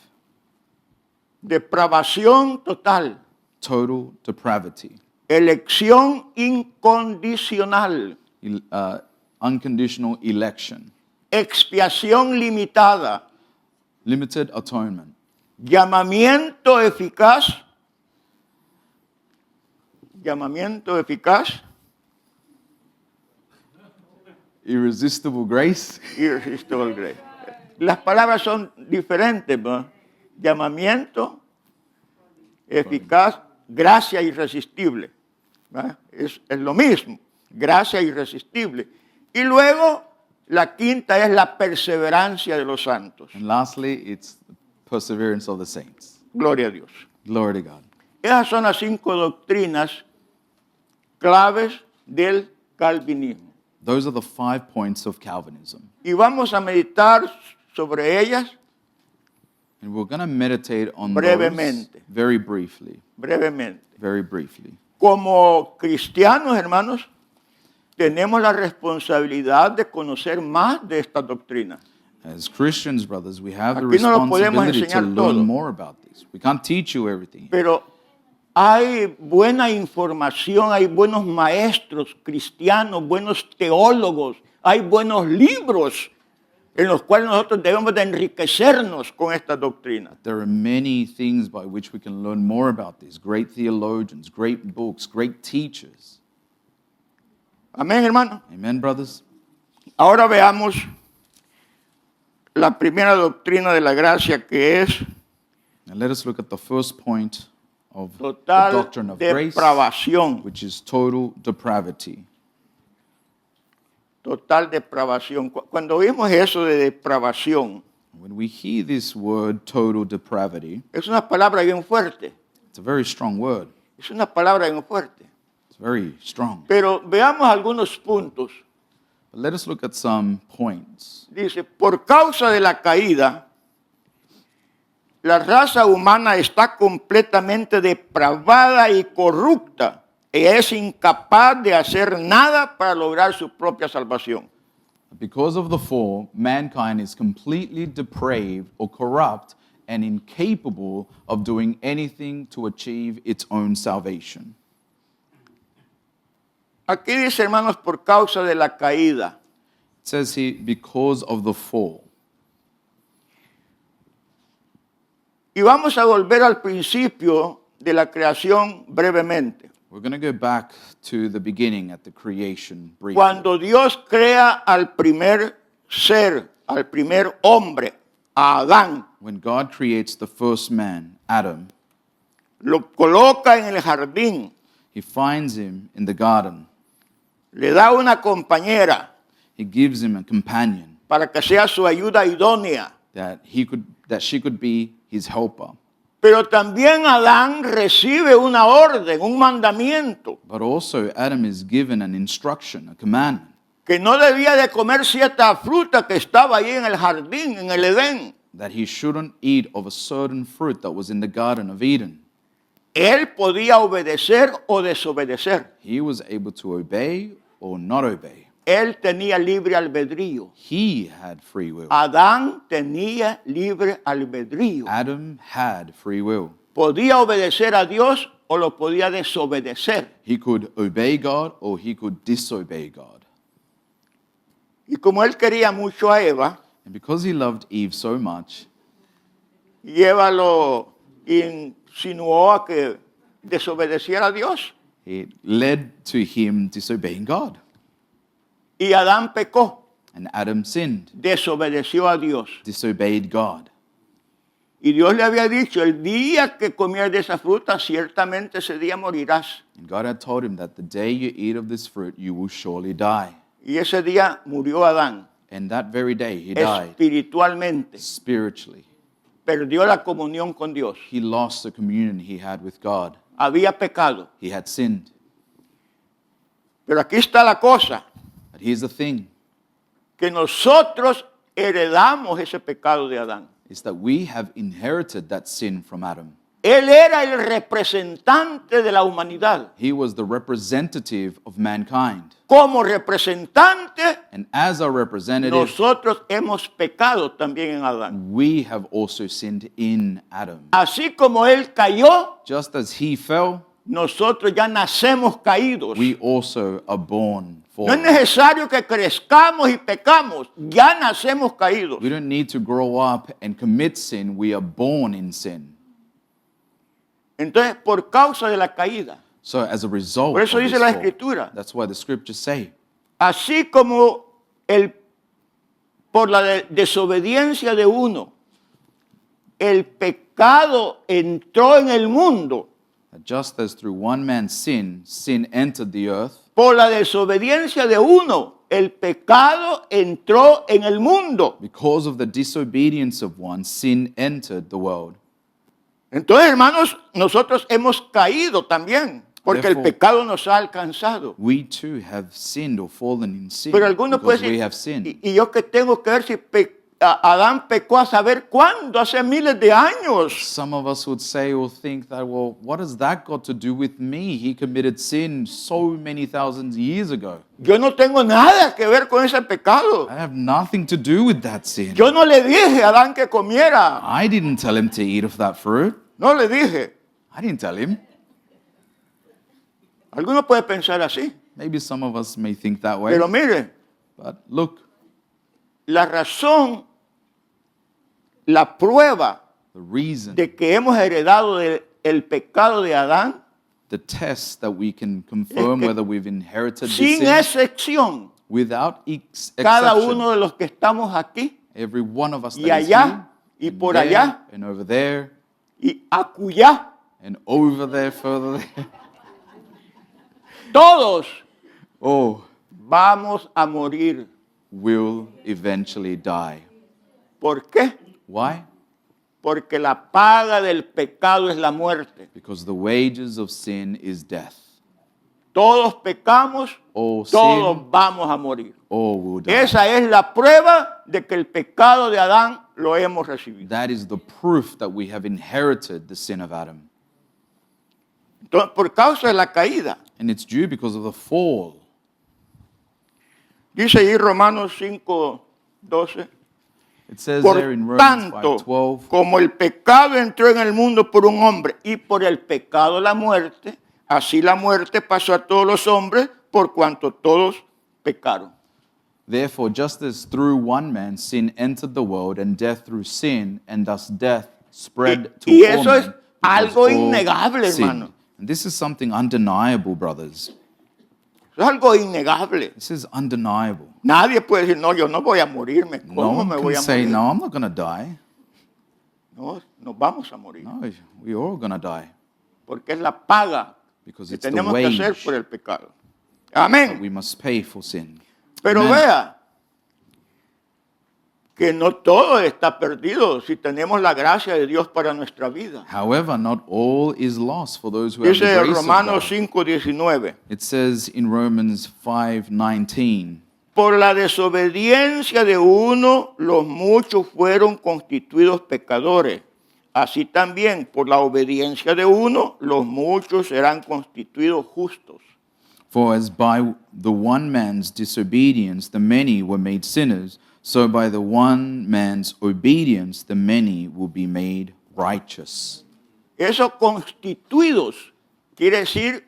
Depravación total, Total depravity, elección incondicional, unconditional election, expiación limitada, limited atonement, llamamiento eficaz, irresistible grace, irresistible grace. Las palabras son diferentes, ¿no? Llamamiento eficaz, gracia irresistible. ¿No? Es lo mismo, gracia irresistible. Y luego la quinta es la perseverancia de los santos. and lastly, it's perseverance of the saints. Gloria a Dios. Glory to God. Esas son las 5 doctrinas claves del calvinismo. Those are the 5 points of Calvinism. Y vamos a meditar sobre ellas And we're going to meditate on Brevemente. those very briefly. brevemente. Very briefly. Como cristianos, hermanos, tenemos la responsabilidad de conocer más de esta doctrina. As Christians, brothers, we have the Aquí no lo podemos responsibility to enseñar todo. learn more about this. We can't teach you everything. Pero hay buena información, hay buenos maestros cristianos, buenos teólogos, hay buenos libros en los cuales nosotros debemos de enriquecernos con esta doctrina. There are many things by which we can learn more about this. Great theologians, great books, great teachers. Amén, hermano. Amen, brothers? Ahora veamos la primera doctrina de la gracia, que es Now let us look at the first point of the total doctrine of grace, depravación. which is total depravity. Total depravación. Cuando oímos eso de depravación, When we hear this word, total depravity, es una palabra bien fuerte. it's a very strong word. Es una palabra bien fuerte. It's very strong. Pero veamos algunos puntos. But let us look at some points. Dice, por causa de la caída, la raza humana está completamente depravada y corrupta y es incapaz de hacer nada para lograr su propia salvación. Because of the fall, mankind is completely depraved or corrupt and incapable of doing anything to achieve its own salvation. Aquí dice, hermanos, por causa de la caída. It says here, because of the fall. Y vamos a volver al principio de la creación brevemente. We're going to go back to the beginning at the creation briefly. Cuando Dios crea al primer ser, al primer hombre, a Adán, When God creates the first man, Adam, lo coloca en el jardín, he finds him in the garden. le da una compañera He gives him a companion para que sea su ayuda idónea. that she could be his helper. Pero también Adán recibe una orden, un mandamiento, But also Adam is given an instruction, a commandment, que no debía de comer cierta fruta que estaba ahí en el jardín, en el Edén. that he shouldn't eat of a certain fruit that was in the Garden of Eden. Él podía obedecer o desobedecer. He was able to obey or not obey. Él tenía libre albedrío. He had free will. Adán tenía libre albedrío. Adam had free will. Podía obedecer a Dios o lo podía desobedecer. He could obey God or he could disobey God. Y como él quería mucho a Eva, And because he loved Eve so much, y Eva lo insinuó a que desobedeciera a Dios. it led to him disobeying God. Y Adán pecó, And Adam sinned, desobedeció a Dios. disobeyed God. Y Dios le había dicho, el día que comieras de esa fruta, ciertamente ese día morirás. And God had told him that the day you eat of this fruit, you will surely die. Y ese día murió Adán And that very day, he died espiritualmente. spiritually. Perdió la comunión con Dios. He lost the communion he had with God. Había pecado. He had sinned. Pero aquí está la cosa, But here's the thing, que nosotros heredamos ese pecado de Adán. is that we have inherited that sin from Adam. Él era el representante de la humanidad. He was the representative of mankind. Como representante, And as a representative, nosotros hemos pecado también en Adán. we have also sinned in Adam. Así como él cayó, Just as he fell, nosotros ya nacemos caídos. we also are born No es fallen. necesario que crezcamos y pecamos, ya nacemos caídos. We don't need to grow up and commit sin. We are born in sin. Entonces, por causa de la caída, So as a result por eso of dice this la fall, Escritura, that's why the scriptures say, así como por la desobediencia de uno, el pecado entró en el mundo, that just as through one man's sin, sin entered the earth, por la desobediencia de uno, el pecado entró en el mundo. because of the disobedience of one, sin entered the world. Entonces, hermanos, nosotros hemos caído también, porque el Therefore, pecado nos ha alcanzado. We too have sinned or fallen in sin Pero algunos because pueden we have decir, sinned. y yo que tengo que ver si Adán pecó a saber cuándo, hace miles de años. Some of us would say or think that, well, what has that got to do with me? He committed sin so many thousands of years ago. Yo no tengo nada que ver con ese pecado. I have nothing to do with that sin. Yo no le dije a Adán que comiera. I didn't tell him to eat of that fruit. No le dije. I didn't tell him. Algunos pueden pensar así. Maybe some of us may think that way. Pero mire, But look, la razón, la prueba the reason, de que hemos heredado el pecado de Adán, the test that we can confirm que whether we've inherited this sin sin excepción, without cada exception, uno de los que estamos aquí every one of us y that is allá here, y and por there, allá and over there, y acullá, and over there, further there. todos Oh, vamos a morir. will eventually die. ¿Por qué? Why? Porque la paga del pecado es la muerte. Because the wages of sin is death. Todos pecamos, All todos sin, vamos a morir. all will die. Esa es la prueba de que el pecado de Adán lo hemos recibido. That is the proof that we have inherited the sin of Adam. Entonces, por causa de la caída, And it's due because of the fall. dice ahí Romanos 5:12. It says Por there in Romans tanto, 5:12, como el pecado entró en el mundo por un hombre y por el pecado la muerte, así la muerte pasó a todos los hombres por cuanto todos pecaron. therefore, just as through one man sin entered the world, and death through sin, and thus death spread to Y all eso es men, because algo all innegable, sinned. hermano. And this is something undeniable, brothers. Eso es algo innegable. This is undeniable. Nadie puede decir, no, yo no voy a morirme. No ¿Cómo one me voy can a say, morir? no, I'm not going to die. No, nos vamos a morir. No, we're all going to die. Porque es la paga Because que it's the tenemos que hacer wage por el pecado. that Amén. we must pay for sin. Pero Amen. vea que no todo está perdido si tenemos la gracia de Dios para nuestra vida. However, not all is lost for those who have the Dice grace of Romanos God. 5:19. It says in Romans 5:19, Por la desobediencia de uno, los muchos fueron constituidos pecadores. Así también, por la obediencia de uno, los muchos serán constituidos justos. for as by the one man's disobedience the many were made sinners, so by the one man's obedience the many will be made righteous. Esos constituidos quiere decir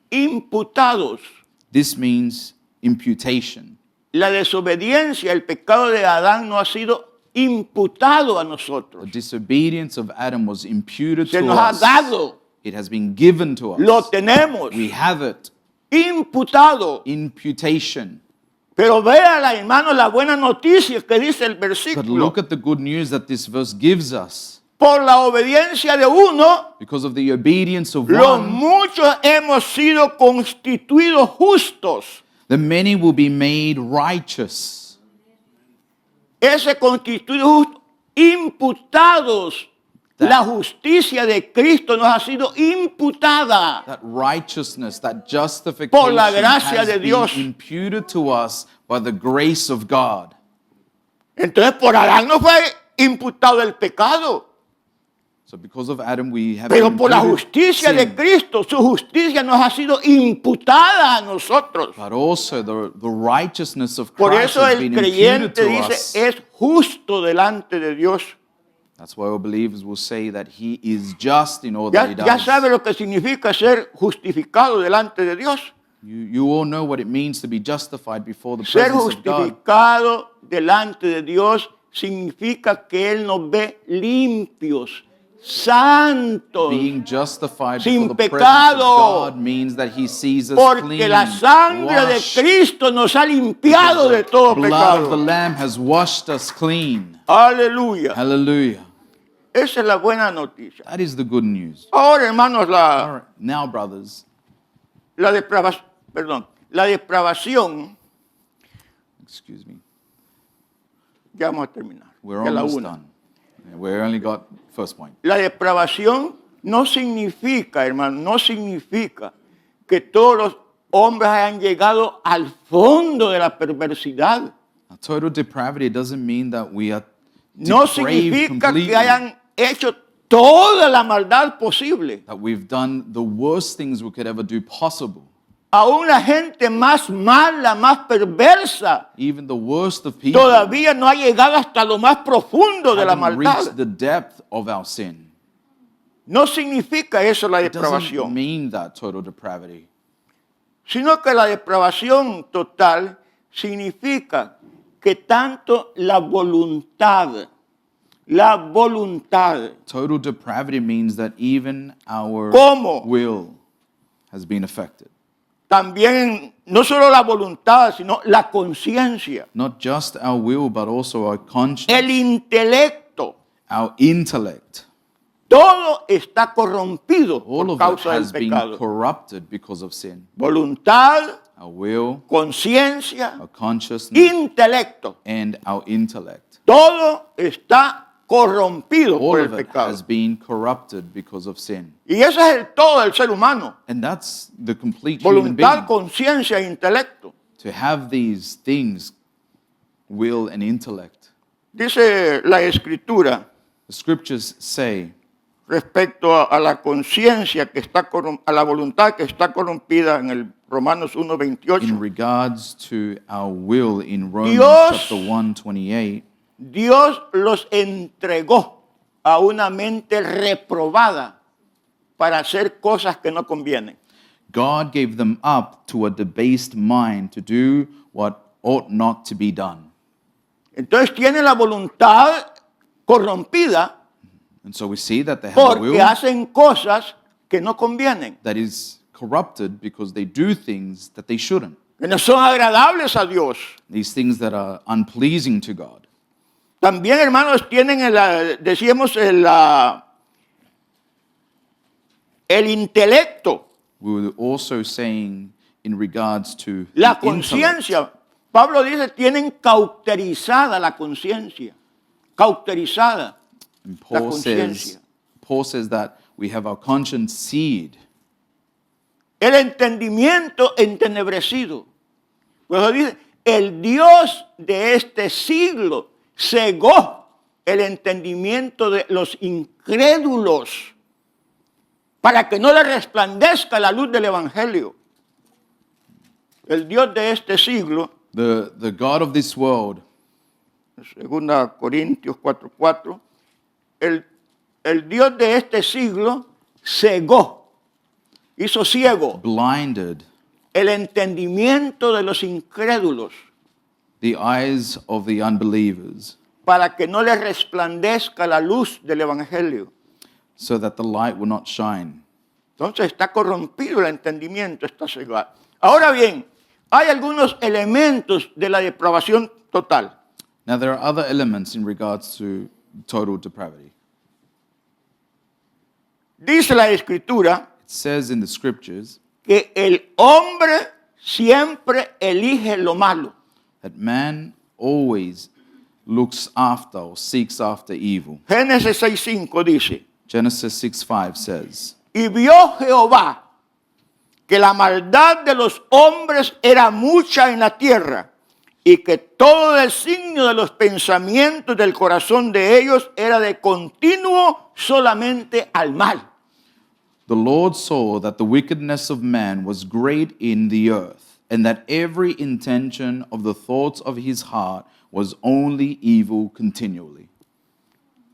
imputados. This means imputation. La desobediencia, el pecado de Adán no ha sido imputado a The nosotros. disobedience of Adam was imputed Se to nos ha us. dado, It has been given to lo us. tenemos, We have it. imputado. Imputation. Pero vea, hermano, la buena noticia que dice el But versículo. look at the good news that this verse gives us. por la obediencia de uno, Because of the obedience of los one, muchos hemos sido constituidos justos. the many will be made righteous. Ese constituido justo, imputados. La justicia de Cristo nos ha sido imputada. That righteousness, that justification Por la gracia has de been Dios. imputed to us by the grace of God. Entonces por Adán no fue imputado el pecado, So because of Adam, we have pero been por la imputed justicia de sin. Cristo, su justicia nos ha sido imputada a nosotros. But also the righteousness of Por Christ eso has el been imputed creyente to dice, us. es justo delante de Dios. That's why all believers will say that he is just in all that he Ya does. sabe lo que significa ser justificado delante de Dios. You all know what it means to be justified before the Ser presence of God. justificado delante de Dios significa que Él nos ve limpios, santos, Being justified sin before the presence pecado. of God means that he sees us porque clean, la sangre de washed. Cristo nos ha limpiado de todo The blood of the pecado. Lamb has washed us clean. Aleluya. Hallelujah. Esa es la buena noticia. That is the good news. Ahora, hermanos, All right. Now, brothers, la depravación, excuse me, ya vamos a terminar. we're ya la almost una. done. Yeah, we only got first point. La depravación no significa, hermano, no significa que todos los hombres hayan llegado al fondo de la perversidad. A total depravity doesn't mean that we are No depraved significa completely, que hayan hecho toda la maldad posible. that we've done the worst things we could ever do possible. Aún la gente más mala, más perversa, Even the worst of people todavía no ha llegado hasta lo más profundo de la haven't reached maldad. the depth of our sin. No significa eso la It doesn't depravación, mean that total depravity. sino que la depravación total significa que tanto la voluntad, Total depravity means that even our ¿Cómo? will has been affected. también no solo la voluntad, sino la conciencia, Not just our will, but also our conscience, el intelecto, our intellect. todo está corrompido All por of it causa del has been pecado. corrupted because of sin. Voluntad, Our will, conciencia, our consciousness, intelecto, and our intellect. todo está corrompido por All el of it pecado. has been corrupted because of sin. Y ese es el todo del ser humano. And that's the complete human Voluntad, being. conciencia e intelecto. To have these things, will and intellect. Dice la Escritura The scriptures say respecto a la conciencia que está a la voluntad que está corrompida en el Romanos in 1:28. regards to our will in Romans Dios- chapter 1:28, Dios los entregó a una mente reprobada para hacer cosas que no convienen. God gave them up to a debased mind to do what ought not to be done. Entonces tienen la voluntad corrompida And so we see that they have a porque will hacen cosas que no convienen, that is corrupted because they do things that they shouldn't. que no son agradables a Dios. These things that are unpleasing to God. También, hermanos, tienen decíamos el intelecto, We were also saying in regards to la the intellect. conciencia. Pablo dice, tienen cauterizada la conciencia. Cauterizada. And La Paul says that we have our conscience seared. El entendimiento entenebrecido. Pues dice, el Dios de este siglo cegó el entendimiento de los incrédulos para que no le resplandezca la luz del Evangelio. El Dios de este siglo, The God of this world, 2 Corintios 4:4, el Dios de este siglo cegó, hizo ciego blinded el entendimiento de los incrédulos the eyes of the unbelievers para que no le resplandezca la luz del Evangelio. so that the light will not shine. Entonces está corrompido el entendimiento, está cegado. Ahora bien, hay algunos elementos de la depravación total. Now there are other elements in regards to total depravity. Dice la Escritura It says in the scriptures que el hombre siempre elige lo malo. that man always looks after or seeks after evil. Génesis 6:5 dice, Genesis 6:5 says, y vio Jehová que la maldad de los hombres era mucha en la tierra y que todo designio de los pensamientos del corazón de ellos era de continuo solamente al mal. The Lord saw that the wickedness of man was great in the earth, and that every intention of the thoughts of his heart was only evil continually.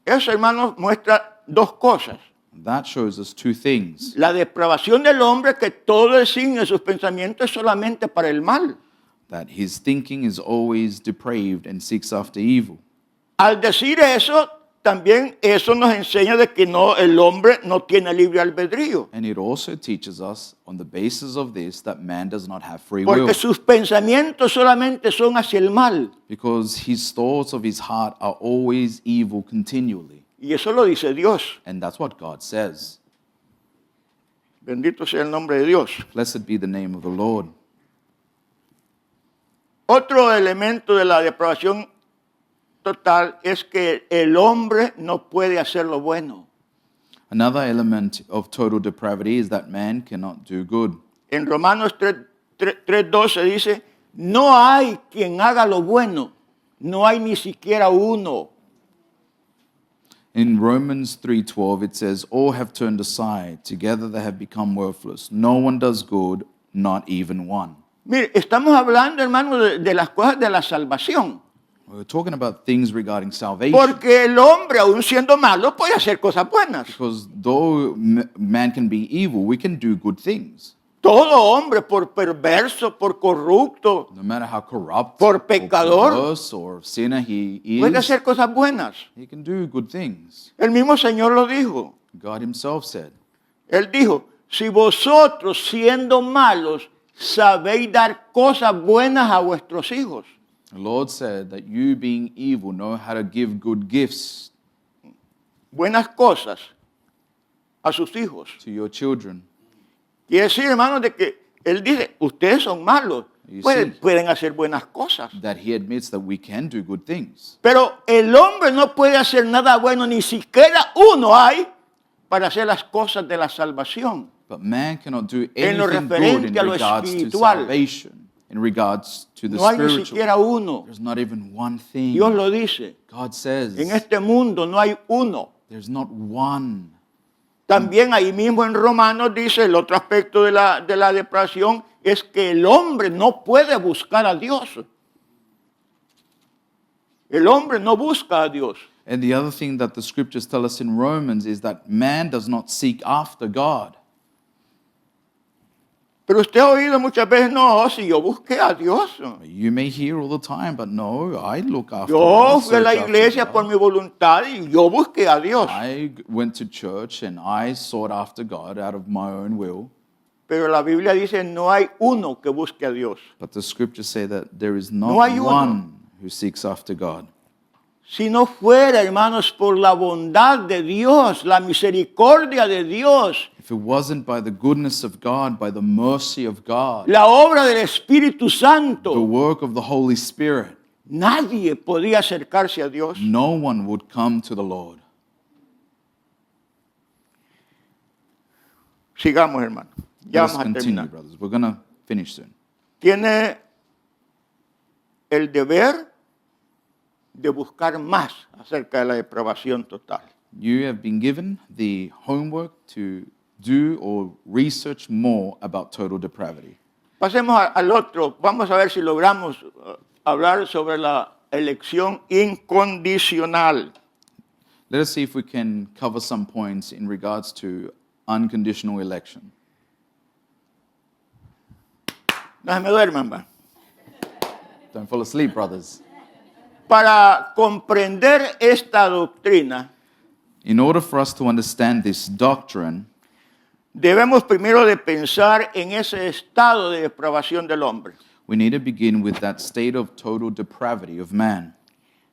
Eso, hermanos, muestra dos cosas. That shows us two things. La depravación del hombre, que todo designio de sus pensamientos es solamente para el mal. That his thinking is always depraved and seeks after evil. Al decir eso, también eso nos enseña de que no, el hombre no tiene libre albedrío. And it also teaches us, on the basis of this, that man does not have free will. Porque sus pensamientos solamente son hacia el mal. Because his thoughts of his heart are always evil continually. Y eso lo dice Dios. And that's what God says. Bendito sea el nombre de Dios. Blessed be the name of the Lord. Otro elemento de la depravación total es que el hombre no puede hacer lo bueno. Another element of total depravity is that man cannot do good. En Romanos 3:12 dice, no hay quien haga lo bueno, no hay ni siquiera uno. In Romans 3:12 it says, all have turned aside, together they have become worthless. No one does good, not even one. Mire, estamos hablando, hermano, de las cosas de la salvación. We're talking about things regarding salvation. Porque el hombre, aun siendo malo, puede hacer cosas buenas. Because though man can be evil, we can do good things. Todo hombre, por perverso, por corrupto, No matter how corrupt por or pecador, perverse or sinner he puede is, hacer cosas buenas. he can do good things. El mismo Señor lo dijo. God himself said, Él dijo, si vosotros siendo malos sabéis dar cosas buenas a vuestros hijos. the Lord said that you being evil know how to give good gifts Buenas cosas a sus hijos. to your children. Quiere decir, hermanos, de que Él dice, ustedes son malos, You pueden, see. pueden hacer buenas cosas. That he admits that we can do good things. Pero el hombre no puede hacer nada bueno, ni siquiera uno hay para hacer las cosas de la salvación. But man cannot do En lo anything good in referente a lo regards to espiritual. salvation, in regards to the No hay ni spiritual. siquiera uno. There's not even one thing. Dios lo dice. God says En este mundo no hay uno. there's not one. También ahí mismo en Romanos dice el otro aspecto de la depravación es que el hombre no puede buscar a Dios. El hombre no busca a Dios. And the other thing that the scriptures tell us in Romans is that man does not seek after God. Pero usted ha oído muchas veces, no, si yo busqué a Dios. You may hear all the time, but no, I look after Yo God, fui a la search after iglesia God. por mi voluntad y yo busqué a Dios. I went to church and I sought after God out of my own will. Pero la Biblia dice, no hay uno que busque a Dios. But the scriptures say that there is not No hay uno. one who seeks after God. Si no fuera, hermanos, por la bondad de Dios, la misericordia de Dios, If it wasn't by the goodness of God, by the mercy of God, la obra del Espíritu the Santo, work of the Holy Spirit, nadie podía acercarse a Dios. no one would come to the Lord. Sigamos, hermano. Ya Let us vamos a continue, terminar. brothers. We're going to finish soon. Tiene el deber de buscar más acerca de la depravación total. You have been given the homework to do or research more about total depravity. Pasemos al otro. Vamos a ver si logramos hablar sobre la elección incondicional. Let us see if we can cover some points in regards to unconditional election. No se me duerman, va. Don't fall asleep, brothers. Para comprender esta doctrina, In order for us to understand this doctrine, debemos primero de pensar en ese estado de depravación del hombre. we need to begin with that state of total depravity of man.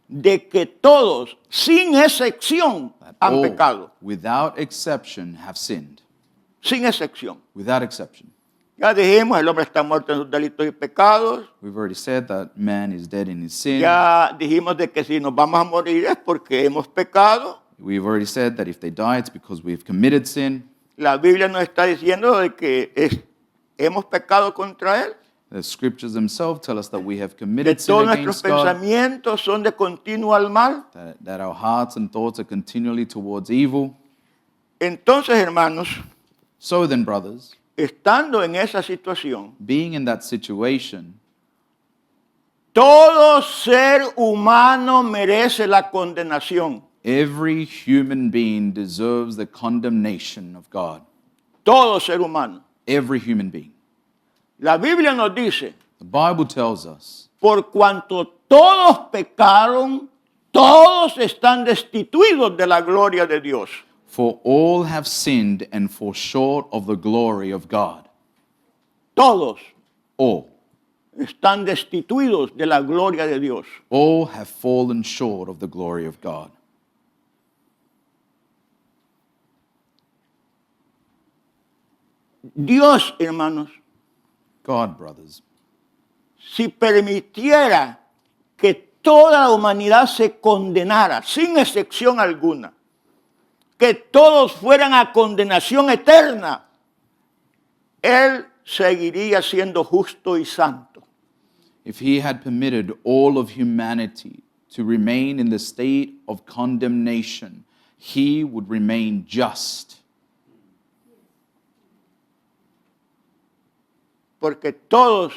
de que todos, sin excepción, han All, pecado. without exception, have sinned. Sin excepción. Without exception. Ya dijimos, el hombre está muerto en sus delitos y pecados. We've already said that man is dead in his sin. Ya dijimos de que si nos vamos a morir es porque hemos pecado. We've already said that if they die, it's because we've committed sin. La Biblia nos está diciendo de que hemos pecado contra Él. The scriptures themselves tell us that we have Que committed sin todos nuestros against God, pensamientos son de continuo al mal. that our hearts and thoughts are continually towards evil. Entonces, hermanos, So then, brothers, estando en esa situación, being in that situation, todo ser humano merece la condenación. every human being deserves the condemnation of God. Todo ser humano. Every human being. La Biblia nos dice, The Bible tells us, por cuanto todos pecaron, todos están destituidos de la gloria de Dios. for all have sinned and fall short of the glory of God. Todos All. están destituidos de la gloria de Dios. All have fallen short of the glory of God. Dios, hermanos, God, brothers, si permitiera que toda la humanidad se condenara, sin excepción alguna, que todos fueran a condenación eterna, Él seguiría siendo justo y santo. if he had permitted all of humanity to remain in the state of condemnation, he would remain just. Porque todos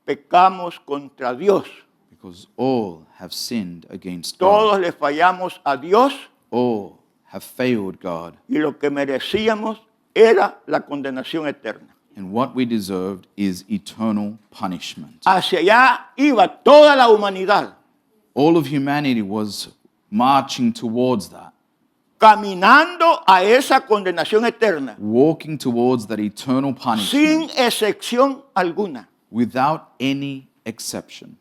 pecamos contra Dios. Because all have sinned against God. Todos le fallamos a Dios All have failed God. y lo que merecíamos era la condenación eterna. And what we deserved is eternal punishment. Hacia allá iba toda la humanidad, All of humanity was marching towards that, caminando a esa condenación eterna, walking towards that eternal punishment sin excepción alguna. without any exception.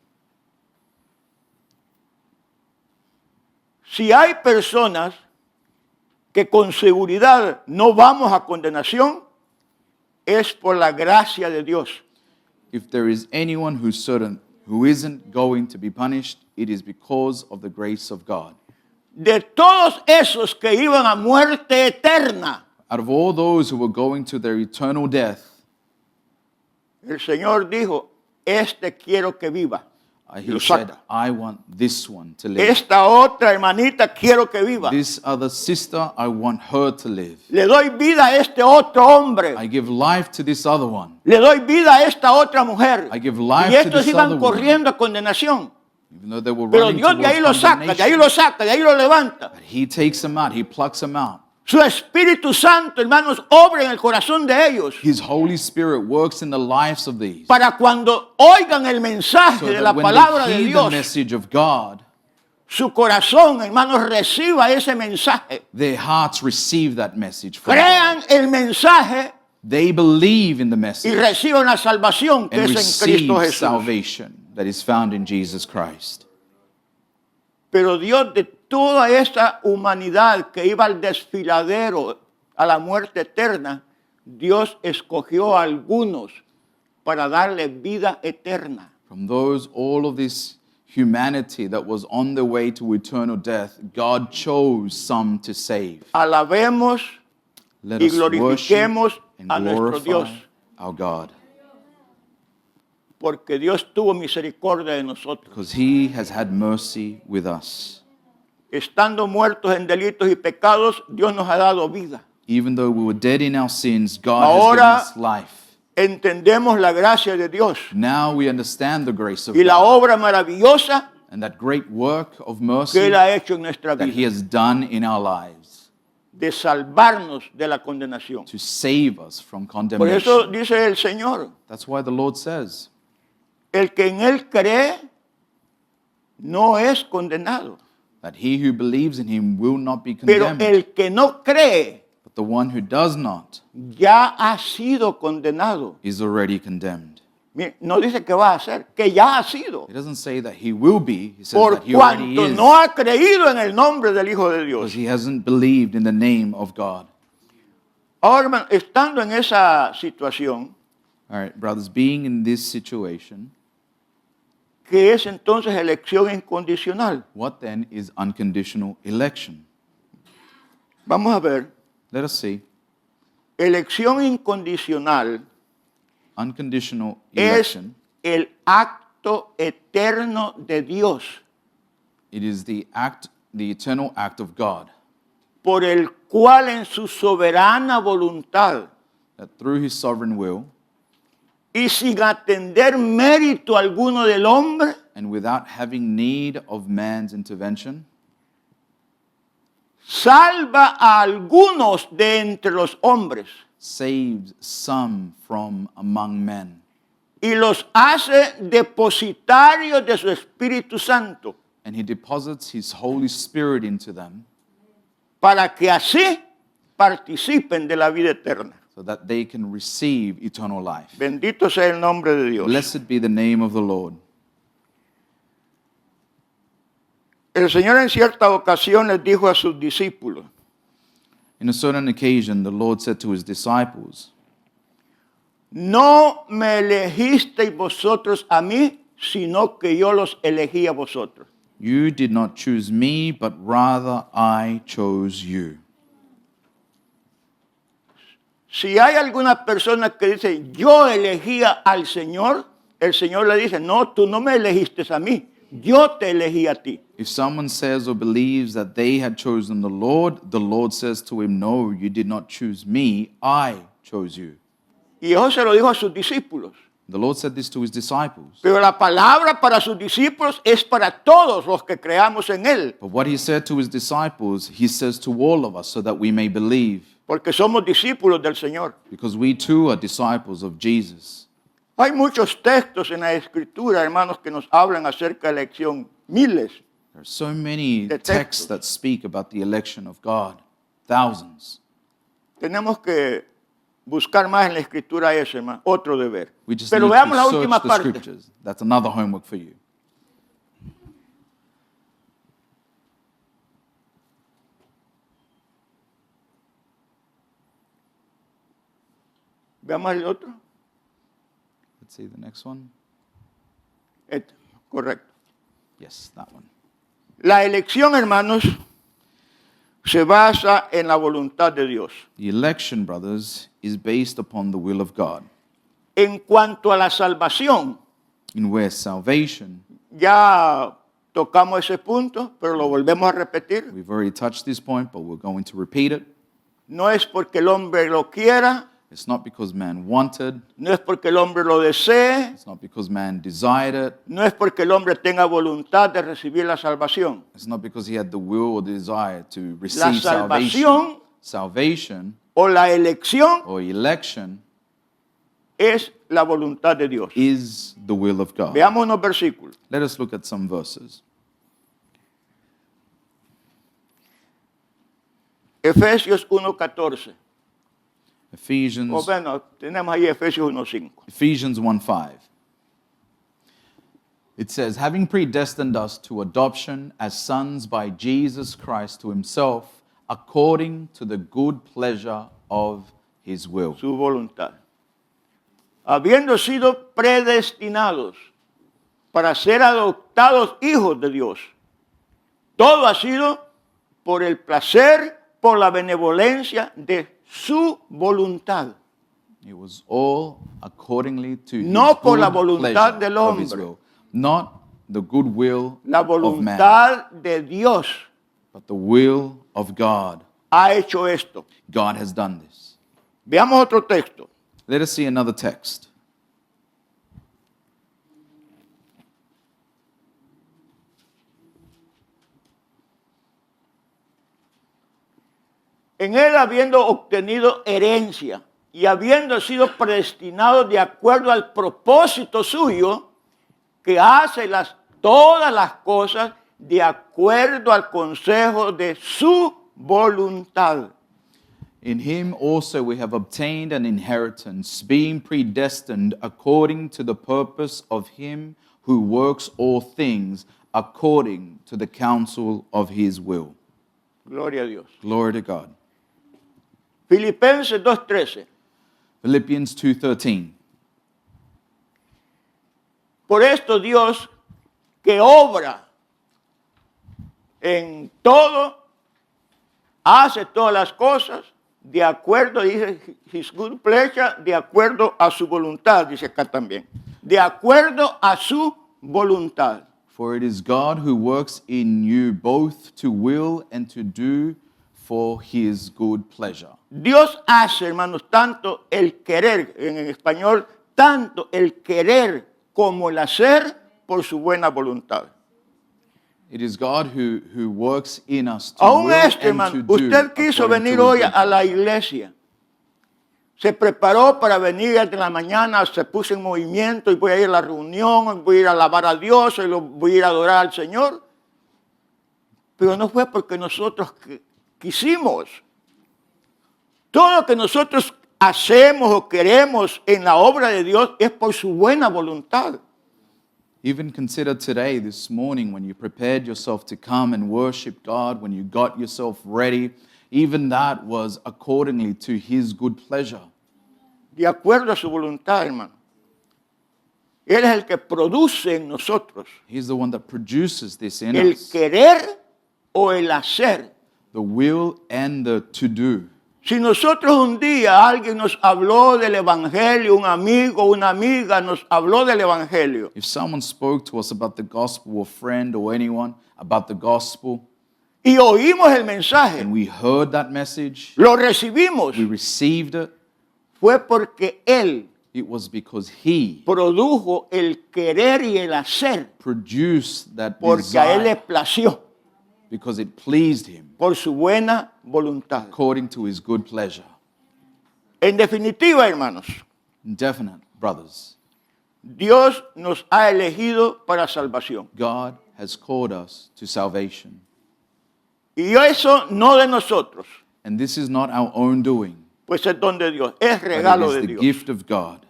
Si hay personas que con seguridad no vamos a condenación, es por la gracia de Dios. If there is anyone who's certain who isn't going to be punished, it is because of the grace of God. De todos esos que iban a muerte eterna, Out of all those who were going to their eternal death, el Señor dijo, este quiero que viva. Y he lo said, saca. I want this one to live. Esta otra hermanita quiero que viva. This other sister, I want her to live. Le doy vida a este otro hombre. I give life to this other one. Le doy vida a esta otra mujer. I give life Y to estos this iban other woman. corriendo a condenación. Even though they were Pero running Dios de ahí lo towards saca, de ahí condemnation. lo saca, de ahí lo levanta. But he takes them out. He plucks them out. Su Espíritu Santo, hermanos, obra en el corazón de ellos. His Holy Spirit works in the lives of these. Para cuando oigan el mensaje So de that la when palabra they de hear the Dios, message of God, su corazón, hermanos, reciba ese mensaje. their hearts receive that message from Crean God. el mensaje They believe in the y message reciban la salvación que and es en receive Cristo Jesús. salvation that is found in Jesus Christ. Pero Dios, de toda esa humanidad que iba al desfiladero, a la muerte eterna, Dios escogió a algunos para darle vida eterna. From those, all of this humanity that was on the way to eternal death, God chose some to save. Alabemos Let y us worship glorifiquemos and a nuestro Dios, glorify our God, porque Dios tuvo misericordia de nosotros. because He has had mercy with us. Estando muertos en delitos y pecados, Dios nos ha dado vida. Even though we were dead in our sins, God has Ahora- given us life. Entendemos la gracia de Dios Now we understand the grace of y la God obra maravillosa and that great work of que mercy Él ha hecho en nuestra that He vida, has done in our lives de salvarnos de la condenación. to save us from Por eso condemnation. dice el Señor, That's why the Lord says, el que en Él cree no es condenado, that he who believes in Him will not be pero condemned, el que no cree but the one who does not ya ha sido condenado is already condemned No dice que va a ser, que ya ha sido. It doesn't say that he will be. He says Por that he already cuanto is. no ha creído en el nombre del Hijo de Dios. Because he hasn't believed in the name of God. Ahora, hermano, estando en esa situación, All right, brothers, being in this situation, ¿qué es entonces elección incondicional? what then is unconditional election? Vamos a ver. Let us see. Elección incondicional Unconditional es election, el acto eterno de Dios it is the eternal act of God, por el cual en su soberana voluntad that through his sovereign will y sin atender mérito alguno del hombre, and without having need of man's intervention, salva a algunos de entre los hombres saves some from among men, y los hace depositarios de su Espíritu Santo, and he deposits his Holy Spirit into them para que así participen de la vida eterna. so that they can receive eternal life. Bendito sea el nombre de Dios. Blessed be the name of the Lord. El Señor en cierta ocasión les dijo a sus discípulos, In a certain occasion, the Lord said to his disciples, no me elegisteis vosotros a mí, sino que yo los elegí a vosotros. You did not choose me, but rather I chose you. Si hay alguna persona que dice, yo elegía al Señor, el Señor le dice, no, tú no me elegiste a mí, yo te elegí a ti. If someone says or believes that they had chosen the Lord says to him, no, you did not choose me, I chose you. Y eso se lo dijo a sus discípulos. The Lord said this to his disciples. Pero la palabra para sus discípulos es para todos los que creamos en Él, But what he said to his disciples, he says to all of us so that we may believe, porque somos discípulos del Señor. because we too are disciples of Jesus. Hay muchos textos en la Escritura, hermanos, que nos hablan acerca de la elección, miles. There are so many De texts textos. that speak about the election of God, thousands. Tenemos que buscar más en la Escritura eso, hermano, otro deber. We just Pero need veamos la to última search the parte. scriptures. That's another homework for you. Veamos el otro. Let's see the next one. Este, correcto. Yes, that one. La elección, hermanos, se basa en la voluntad de Dios. The election, brothers, is based upon the will of God. En cuanto a la salvación, In where salvation, ya tocamos ese punto, pero lo volvemos a repetir. we've already touched this point, but we're going to repeat it. No es porque el hombre lo quiera, It's not because man wanted, no es porque el hombre lo desee, it's not because man desired it, no es porque el hombre tenga voluntad de recibir la salvación. it's not because he had the will or the desire to La receive salvation. salvación Salvation o la elección or election es la voluntad de Dios. is the will of God. Veamos unos versículos. Let us look at some verses. Efesios 1:14. Ephesians, O bueno, tenemos ahí Efesios 1:5. Ephesians 1:5. It says, having predestined us to adoption as sons by Jesus Christ to himself, according to the good pleasure of his will. Su voluntad. Habiendo sido predestinados para ser adoptados hijos de Dios. Todo ha sido por el placer, por la benevolencia de su voluntad. It was all accordingly to his No por good la voluntad pleasure del of his hombre. will. Not the good will La of man, voluntad de Dios but the will of God. ha hecho esto. God has done this. Veamos otro texto. Let us see another text. En él habiendo obtenido herencia y habiendo sido predestinados de acuerdo al propósito suyo, que hace todas las cosas de acuerdo al consejo de su voluntad. In him also we have obtained an inheritance, being predestined according to the purpose of him who works all things according to the counsel of his will. Gloria a Dios. Glory to God. Filipenses 2:13. Philippians 2:13. Por esto Dios, que obra en todo, hace todas las cosas de acuerdo, dice his good pleasure, de acuerdo a su voluntad, dice acá también. De acuerdo a su voluntad. For it is God who works in you both to will and to do for his good pleasure. Dios hace, hermanos, tanto el querer, en español, tanto el querer como el hacer por su buena voluntad. It is God who works in us to Aún will esto, and hermano, to do usted quiso according venir to his hoy good a la pleasure. iglesia. Se preparó para venir desde la mañana, se puso en movimiento y voy a ir a la reunión, voy a ir a alabar a Dios, voy a ir a adorar al Señor. Pero no fue porque nosotros quisimos. Todo lo que nosotros hacemos o queremos en la obra de Dios es por su buena voluntad. Even consider today, this morning, when you prepared yourself to come and worship God, when you got yourself ready, even that was accordingly to his good pleasure. De acuerdo a su voluntad, hermano. Él es el que produce en nosotros He's the one that produces this in el us, querer o el hacer. the will and the to do. Si nosotros un día alguien nos habló del Evangelio, un amigo, una amiga nos habló del Evangelio, If someone spoke to us about the gospel, a friend or anyone about the gospel, y oímos el mensaje, and we heard that message, lo recibimos, we received it, fue porque Él it was because he produjo el querer y el hacer, produced that porque a Él le desire, plació because it pleased him por su buena voluntad. according to his good pleasure. En definitiva, hermanos, Definite, brothers. Dios nos ha elegido para salvación. God has called us to salvation. Y eso no de nosotros, And this is not our own doing, pues es don de Dios, es but regalo it de is the Dios. gift of God.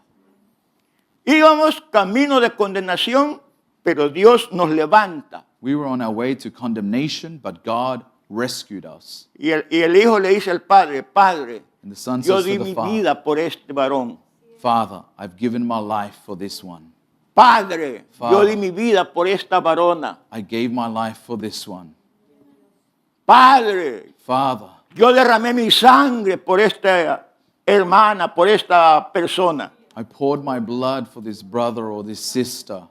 Íbamos camino de condenación, pero Dios nos levanta. We were on our way to condemnation, but God rescued us. Y el hijo le dice al padre, Padre, And the son yo says di to mi the father, vida por este varón. Father, I've given my life for this one. Padre, yo Father. di mi vida por esta varona. I gave my life for this one. Padre, Father, yo derramé mi sangre por esta hermana, por esta persona. I poured my blood for this brother or this sister.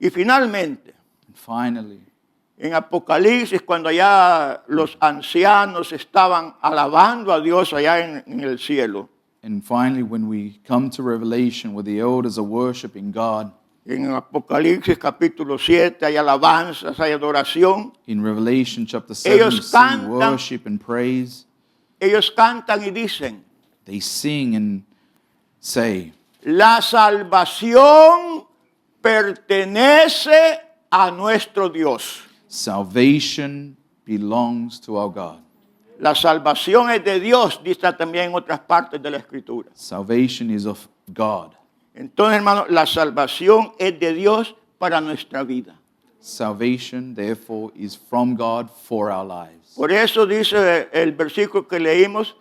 Y finalmente, And finally, en Apocalipsis, cuando ya los ancianos estaban alabando a Dios allá en el cielo, and finally, when we come to Revelation, where the elders are worshiping God, en Apocalipsis capítulo 7 hay alabanzas, hay adoración. in Revelation chapter 7, Ellos you see cantan. worship and praise. Ellos cantan y dicen, They sing and say, la salvación pertenece a nuestro Dios. salvation belongs to our God. La salvación es de Dios, dice también en otras partes de la Escritura. Salvation is of God. Entonces, hermano, la salvación es de Dios para nuestra vida. Salvation, therefore, is from God for our lives. Por eso dice el versículo que leímos,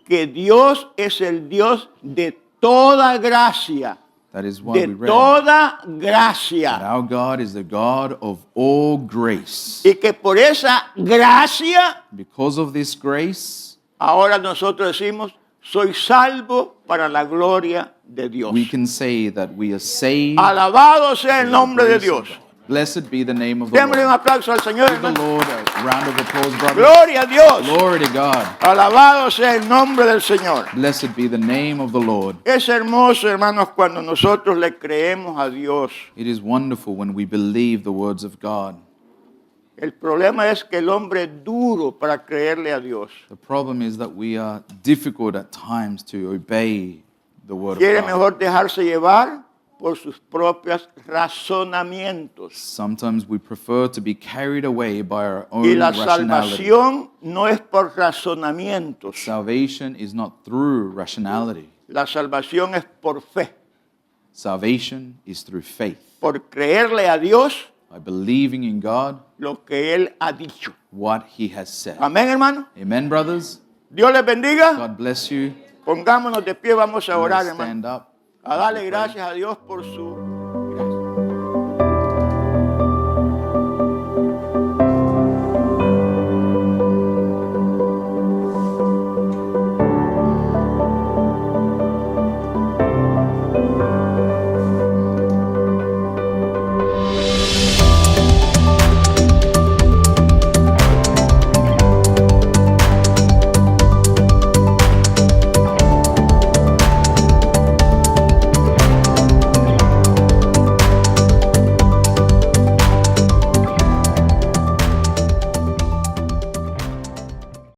que Dios es el Dios de toda gracia. That is why De we read toda that gracia. our God is the God of all grace. Y que por esa gracia, Because of this grace, ahora nosotros decimos, soy salvo para la gloria de Dios. we can say that we are saved. Alabado sea el by the nombre de grace of Dios. God. Blessed be the name of the Démosle un Lord. aplauso al Señor, Give the hermano. Lord a round of applause, brothers. Gloria a Dios. Glory to God. Alabado sea el nombre del Señor. Blessed be the name of the Lord. Es hermoso, hermanos, cuando nosotros le creemos a Dios. It is wonderful when we believe the words of God. El problema es que el hombre es duro para creerle a Dios. The problem is that we are difficult at times to obey the word of Quiere God. mejor dejarse llevar por sus propios razonamientos. Sometimes we prefer to be carried away by our Y own la rationality. salvación no es por razonamientos. Salvation is not through rationality. La salvación es por fe, Salvation is through faith, por creerle a Dios by believing in God, lo que Él ha dicho. what He has said. Amén, hermano. Amen, brothers. Dios les bendiga. God bless you. Pongámonos de pie, vamos a orar, Let's hermano. stand up. A darle gracias a Dios por su